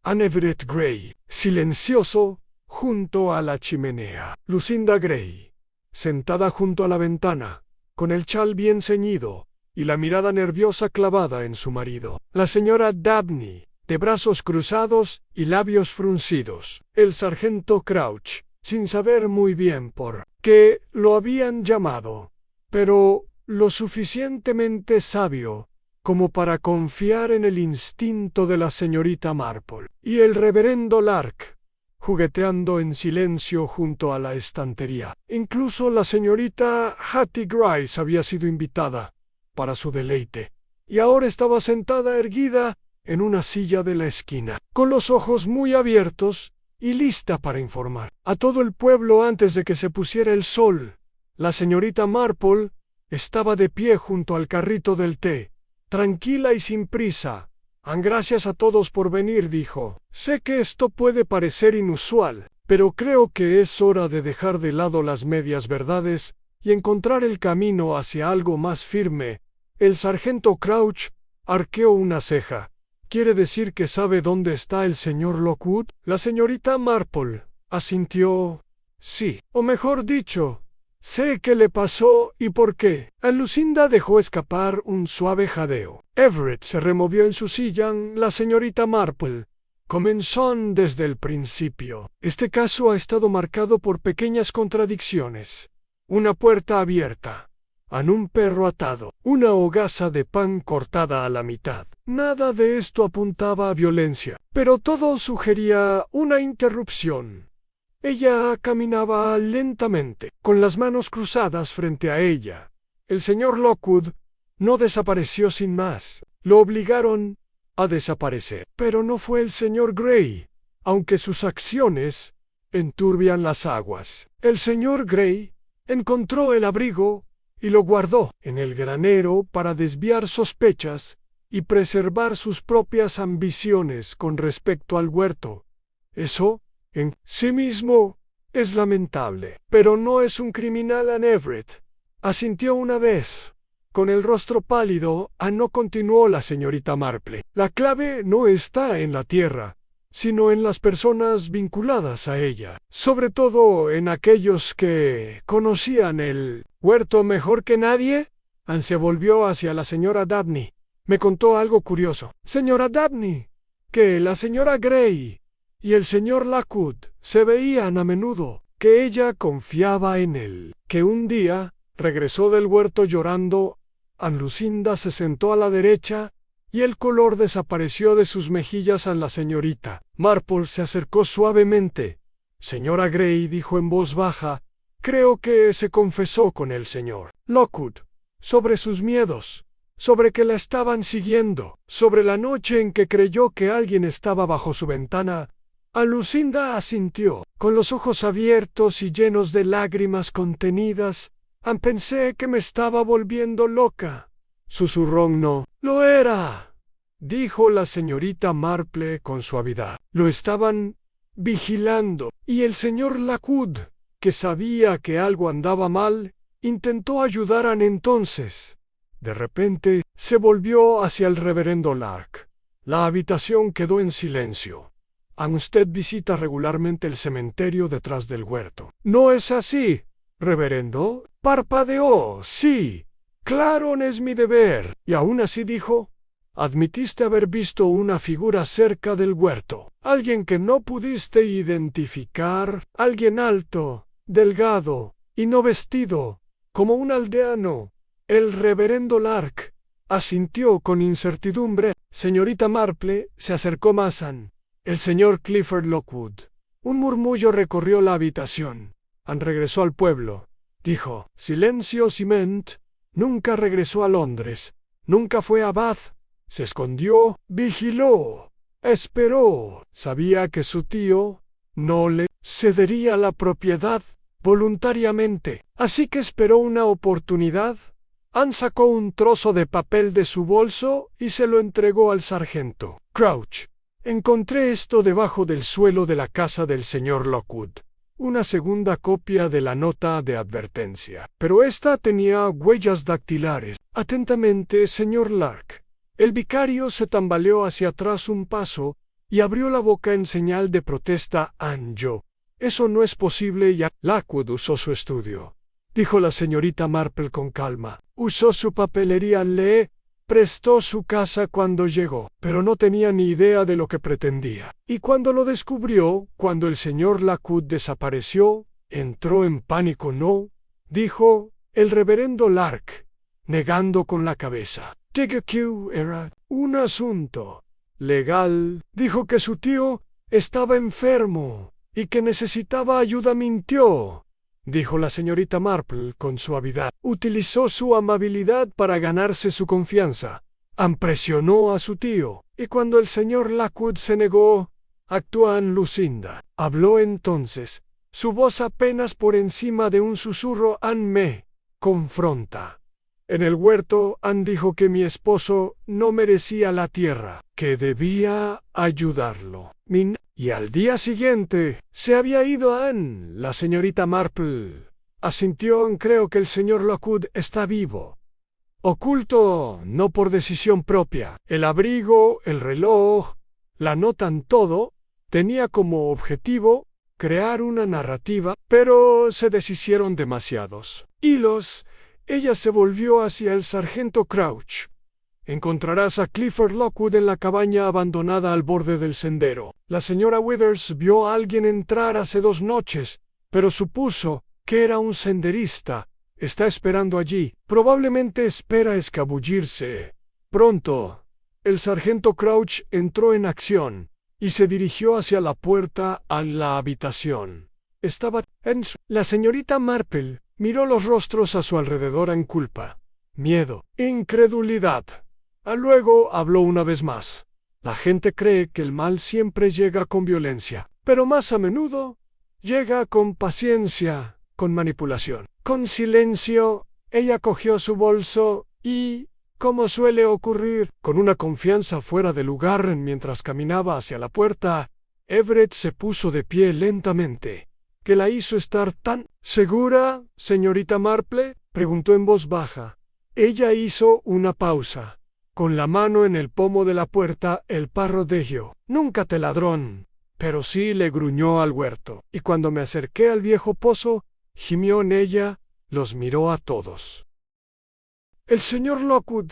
Anne Everett Grey, silencioso, junto a la chimenea. Lucinda Grey, sentada junto a la ventana, con el chal bien ceñido y la mirada nerviosa clavada en su marido. La señora Dabney, de brazos cruzados y labios fruncidos. El sargento Crouch, sin saber muy bien por qué lo habían llamado, pero lo suficientemente sabio como para confiar en el instinto de la señorita Marple. Y el reverendo Lark, jugueteando en silencio junto a la estantería. Incluso la señorita Hattie Grice había sido invitada para su deleite, y ahora estaba sentada erguida en una silla de la esquina, con los ojos muy abiertos y lista para informar a todo el pueblo antes de que se pusiera el sol. La señorita Marple estaba de pie junto al carrito del té, tranquila y sin prisa. «Gracias a todos por venir», dijo. «Sé que esto puede parecer inusual, pero creo que es hora de dejar de lado las medias verdades y encontrar el camino hacia algo más firme». El sargento Crouch arqueó una ceja. «¿Quiere decir que sabe dónde está el señor Lockwood?» La señorita Marple asintió. «Sí, o mejor dicho, sé qué le pasó y por qué». Lucinda dejó escapar un suave jadeo. Everett se removió en su silla. «La señorita Marple comenzó desde el principio. Este caso ha estado marcado por pequeñas contradicciones. Una puerta abierta, un perro atado, una hogaza de pan cortada a la mitad. Nada de esto apuntaba a violencia, pero todo sugería una interrupción». Ella caminaba lentamente, con las manos cruzadas frente a ella. El señor Lockwood no desapareció sin más. Lo obligaron a desaparecer. Pero no fue el señor Grey, aunque sus acciones enturbian las aguas. El señor Grey encontró el abrigo y lo guardó en el granero para desviar sospechas y preservar sus propias ambiciones con respecto al huerto. Eso, en sí mismo, es lamentable. Pero no es un criminal. Anne Everett asintió una vez. Con el rostro pálido, no continuó la señorita Marple. La clave no está en la tierra, sino en las personas vinculadas a ella, sobre todo en aquellos que conocían el huerto mejor que nadie. Anne se volvió hacia la señora Dabney. «Me contó algo curioso, señora Dabney, que la señora Grey y el señor Lockwood se veían a menudo, que ella confiaba en él, que un día regresó del huerto llorando». Lucinda se sentó a la derecha y el color desapareció de sus mejillas. La señorita Marple se acercó suavemente. «Señora Grey», dijo en voz baja, «creo que se confesó con el señor Lockwood sobre sus miedos sobre que la estaban siguiendo, sobre la noche en que creyó que alguien estaba bajo su ventana. Lucinda asintió, con los ojos abiertos y llenos de lágrimas contenidas. Pensé que me estaba volviendo loca. Susurró. No, lo era, dijo la señorita Marple con suavidad. Lo estaban vigilando, y el señor Lockwood, que sabía que algo andaba mal, intentó ayudar a Anne entonces. De repente, se volvió hacia el reverendo Lark. La habitación quedó en silencio. Usted visita regularmente el cementerio detrás del huerto. ¿No es así, reverendo? Parpadeó. Sí, claro, es mi deber. Y aún así dijo, admitiste haber visto una figura cerca del huerto. Alguien que no pudiste identificar. Alguien alto, delgado, y no vestido, como un aldeano. El reverendo Lark asintió con incertidumbre. Señorita Marple se acercó más a Anne. El señor Clifford Lockwood. Un murmullo recorrió la habitación. Anne regresó al pueblo. Dijo, silencio, Ciment. Nunca regresó a Londres. Nunca fue a Bath. Se escondió, vigiló, esperó. Sabía que su tío no le cedería la propiedad voluntariamente. Así que esperó una oportunidad. Anne sacó un trozo de papel de su bolso y se lo entregó al sargento Crouch. Encontré esto debajo del suelo de la casa del señor Lockwood. Una segunda copia de la nota de advertencia. Pero esta tenía huellas dactilares. Atentamente, señor Lark. El vicario se tambaleó hacia atrás un paso y abrió la boca en señal de protesta. Yo. Eso no es posible ya. Lockwood usó su estudio, dijo la señorita Marple con calma. Usó su papelería. Le prestó su casa cuando llegó, pero no tenía ni idea de lo que pretendía. Y cuando lo descubrió, cuando el señor Lockwood desapareció, entró en pánico. No, dijo el reverendo Lark, negando con la cabeza. TQ era un asunto legal. Dijo que su tío estaba enfermo y que necesitaba ayuda. Mintió, dijo la señorita Marple con suavidad. Utilizó su amabilidad para ganarse su confianza. Presionó a su tío, y cuando el señor Lockwood se negó, actuó en Lucinda. Habló entonces, su voz apenas por encima de un susurro. Anne me confronta. En el huerto, Anne dijo que mi esposo no merecía la tierra, que debía ayudarlo. Y al día siguiente se había ido Anne. La señorita Marple asintió. Creo que el señor Lockwood está vivo. Oculto, no por decisión propia. El abrigo, el reloj, la nota, todo tenía como objetivo crear una narrativa, pero se deshicieron demasiados hilos. Ella se volvió hacia el sargento Crouch. Encontrarás a Clifford Lockwood en la cabaña abandonada al borde del sendero. La señora Withers vio a alguien entrar hace 2 noches, pero supuso que era un senderista. Está esperando allí. Probablemente espera escabullirse. Pronto, el sargento Crouch entró en acción y se dirigió hacia la puerta a la habitación. Estaba la señorita Marple miró los rostros a su alrededor en culpa, miedo, incredulidad. Luego habló una vez más. La gente cree que el mal siempre llega con violencia, pero más a menudo llega con paciencia, con manipulación, con silencio. Ella cogió su bolso y, como suele ocurrir, con una confianza fuera de lugar mientras caminaba hacia la puerta, Everett se puso de pie lentamente. ¿Qué la hizo estar tan segura, señorita Marple?, preguntó en voz baja. Ella hizo una pausa. Con la mano en el pomo de la puerta, el parro dijo, «Nunca te ladrón», pero sí le gruñó al huerto. Y cuando me acerqué al viejo pozo, gimió en ella, los miró a todos. El señor Lockwood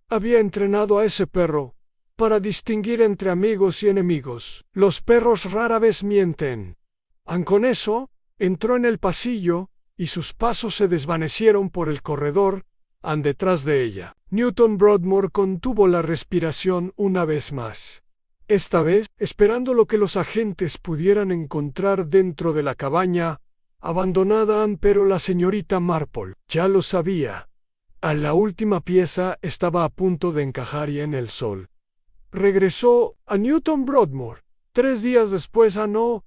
había entrenado a ese perro para distinguir entre amigos y enemigos. Los perros rara vez mienten. Con eso, entró en el pasillo, y sus pasos se desvanecieron por el corredor, detrás de ella. Newton Broadmoor contuvo la respiración una vez más. Esta vez, esperando lo que los agentes pudieran encontrar dentro de la cabaña abandonada, pero la señorita Marple ya lo sabía. A la última pieza estaba a punto de encajar y en el sol. Regresó a Newton Broadmoor. 3 días después no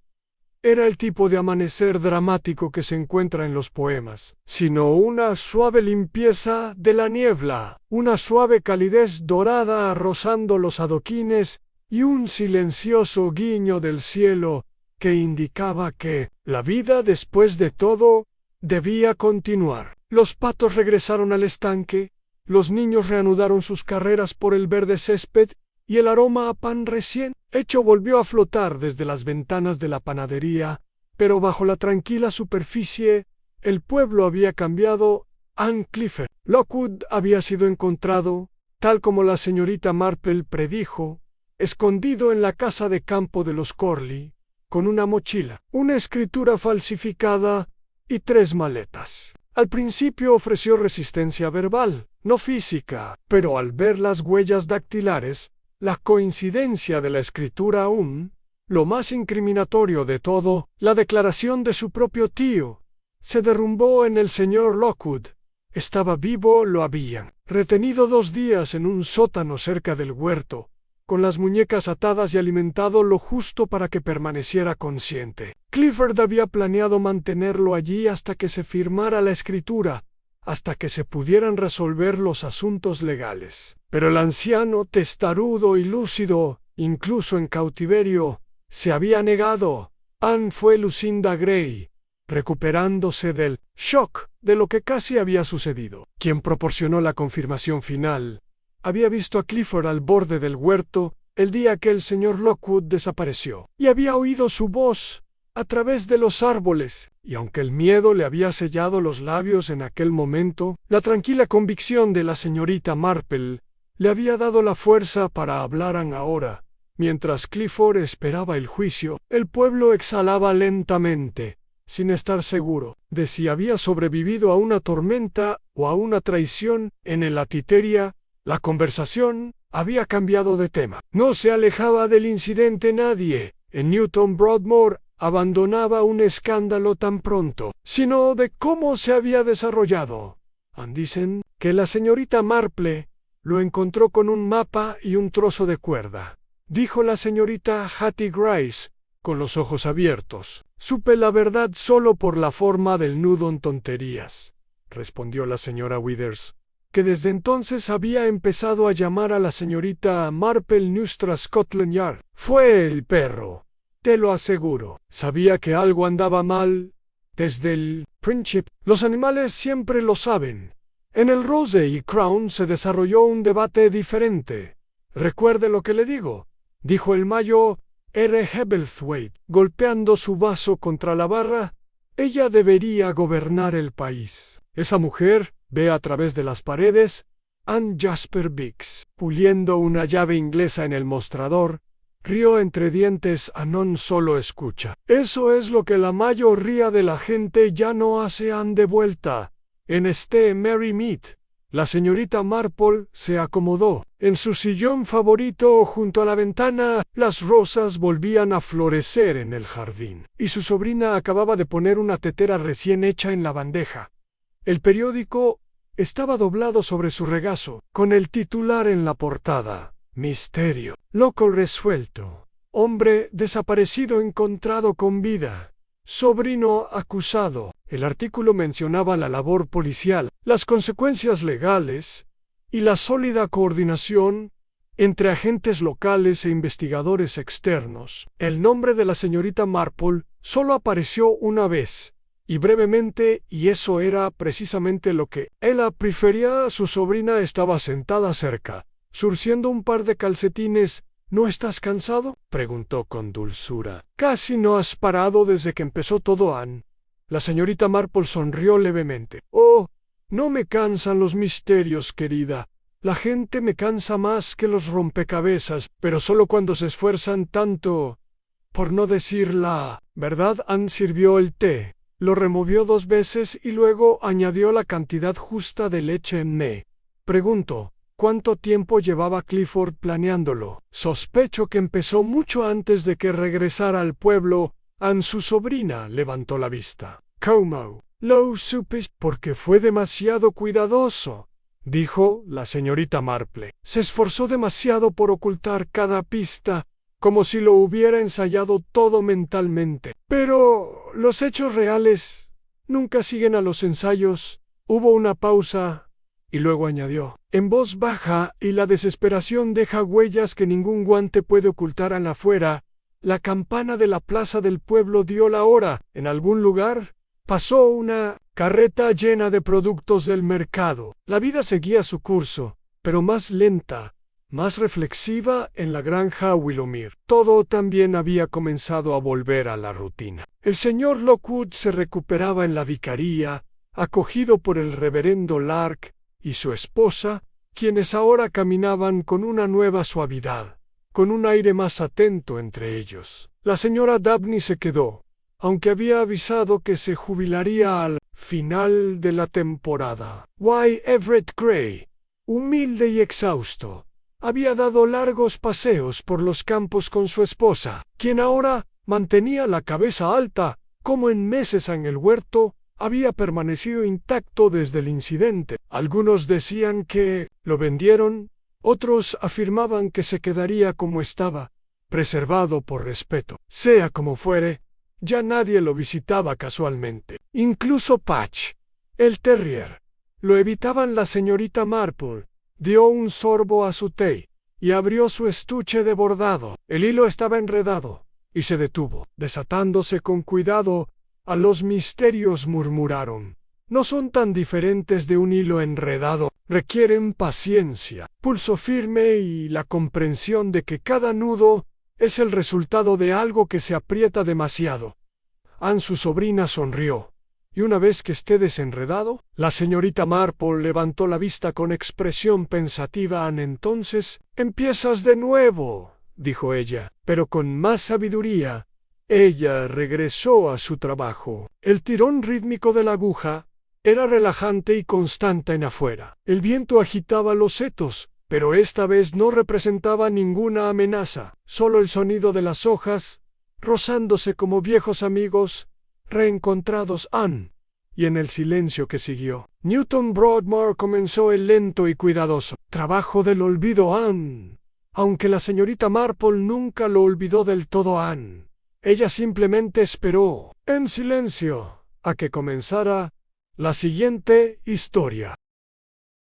era el tipo de amanecer dramático que se encuentra en los poemas, sino una suave limpieza de la niebla, una suave calidez dorada rozando los adoquines y un silencioso guiño del cielo que indicaba que la vida después de todo debía continuar. Los patos regresaron al estanque, los niños reanudaron sus carreras por el verde césped y el aroma a pan recién hecho volvió a flotar desde las ventanas de la panadería, pero bajo la tranquila superficie el pueblo había cambiado. Ann Clifford. Lockwood había sido encontrado, tal como la señorita Marple predijo, escondido en la casa de campo de los Corley, con una mochila, una escritura falsificada y 3 maletas. Al principio ofreció resistencia verbal, no física, pero al ver las huellas dactilares, la coincidencia de la escritura aún, lo más incriminatorio de todo, la declaración de su propio tío, se derrumbó en el señor Lockwood. Estaba vivo, lo habían retenido 2 días en un sótano cerca del huerto, con las muñecas atadas y alimentado lo justo para que permaneciera consciente. Clifford había planeado mantenerlo allí hasta que se firmara la escritura, hasta que se pudieran resolver los asuntos legales. Pero el anciano, testarudo y lúcido, incluso en cautiverio, se había negado. Anne fue Lucinda Gray, recuperándose del shock de lo que casi había sucedido, quien proporcionó la confirmación final. Había visto a Clifford al borde del huerto el día que el señor Lockwood desapareció, y había oído su voz a través de los árboles, y aunque el miedo le había sellado los labios en aquel momento, la tranquila convicción de la señorita Marple le había dado la fuerza para hablaran ahora. Mientras Clifford esperaba el juicio, el pueblo exhalaba lentamente, sin estar seguro de si había sobrevivido a una tormenta o a una traición. En el Latiteria, la conversación había cambiado de tema. No se alejaba del incidente nadie. En Newton Broadmoor abandonaba un escándalo tan pronto, sino de cómo se había desarrollado. Dicen que la señorita Marple lo encontró con un mapa y un trozo de cuerda. Dijo la señorita Hattie Grice, con los ojos abiertos. Supe la verdad solo por la forma del nudo en tonterías, respondió la señora Withers, que desde entonces había empezado a llamar a la señorita Marple Nuestra Scotland Yard. Fue el perro, te lo aseguro. Sabía que algo andaba mal desde el principio. Los animales siempre lo saben. En el Rose y Crown se desarrolló un debate diferente. Recuerde lo que le digo, dijo el mayo R. Hebblethwaite, golpeando su vaso contra la barra. Ella debería gobernar el país. Esa mujer ve a través de las paredes. Ann Jasper Biggs, puliendo una llave inglesa en el mostrador, rió entre dientes. Non solo escucha. Eso es lo que la mayoría de la gente ya no hace. De vuelta en este Merry Meet, la señorita Marple se acomodó en su sillón favorito junto a la ventana. Las rosas volvían a florecer en el jardín, y su sobrina acababa de poner una tetera recién hecha en la bandeja. El periódico estaba doblado sobre su regazo, con el titular en la portada: Misterio. Loco resuelto. Hombre desaparecido encontrado con vida. Sobrino acusado. El artículo mencionaba la labor policial, las consecuencias legales y la sólida coordinación entre agentes locales e investigadores externos. El nombre de la señorita Marple solo apareció una vez, y brevemente, y eso era precisamente lo que ella prefería. Su sobrina estaba sentada cerca, zurciendo un par de calcetines. ¿No estás cansado?, preguntó con dulzura. Casi no has parado desde que empezó todo, Ann. La señorita Marple sonrió levemente. Oh, no me cansan los misterios, querida. La gente me cansa más que los rompecabezas, pero solo cuando se esfuerzan tanto, por no decir la verdad. Ann sirvió el té, lo removió 2 veces y luego añadió la cantidad justa de leche en té. Preguntó: ¿cuánto tiempo llevaba Clifford planeándolo? Sospecho que empezó mucho antes de que regresara al pueblo. Ann, su sobrina, levantó la vista. ¿Cómo lo supes? Porque fue demasiado cuidadoso. dijo la señorita Marple. Se esforzó demasiado por ocultar cada pista, como si lo hubiera ensayado todo mentalmente. Pero los hechos reales nunca siguen a los ensayos. Hubo una pausa y luego añadió, en voz baja, y la desesperación deja huellas que ningún guante puede ocultar a la afuera. La campana de la plaza del pueblo dio la hora. En algún lugar pasó una carreta llena de productos del mercado. La vida seguía su curso, pero más lenta, más reflexiva en la granja Willowmere. Todo también había comenzado a volver a la rutina. El señor Lockwood se recuperaba en la vicaría, acogido por el reverendo Lark y su esposa, quienes ahora caminaban con una nueva suavidad, con un aire más atento entre ellos. La señora Dabney se quedó, aunque había avisado que se jubilaría al final de la temporada. Everett Gray, humilde y exhausto, había dado largos paseos por los campos con su esposa, quien ahora mantenía la cabeza alta, como en meses en el huerto había permanecido intacto desde el incidente. Algunos decían que lo vendieron, otros afirmaban que se quedaría como estaba, preservado por respeto. Sea como fuere, ya nadie lo visitaba casualmente. Incluso Patch, el terrier, lo evitaban. La señorita Marple dio un sorbo a su té y abrió su estuche de bordado. El hilo estaba enredado y se detuvo. Desatándose con cuidado, a los misterios murmuraron. No son tan diferentes de un hilo enredado. Requieren paciencia, pulso firme y la comprensión de que cada nudo es el resultado de algo que se aprieta demasiado. Anne, su sobrina, sonrió. ¿Y una vez que esté desenredado? La señorita Marple levantó la vista con expresión pensativa. Anne, entonces, empiezas de nuevo, dijo ella, pero con más sabiduría. Ella regresó a su trabajo. El tirón rítmico de la aguja era relajante y constante en afuera. El viento agitaba los setos, pero esta vez no representaba ninguna amenaza, solo el sonido de las hojas, rozándose como viejos amigos, reencontrados. Anne, y en el silencio que siguió, Newton Broadmoor comenzó el lento y cuidadoso trabajo del olvido. Anne, aunque la señorita Marple nunca lo olvidó del todo. Anne, ella simplemente esperó, en silencio, a que comenzara la siguiente historia.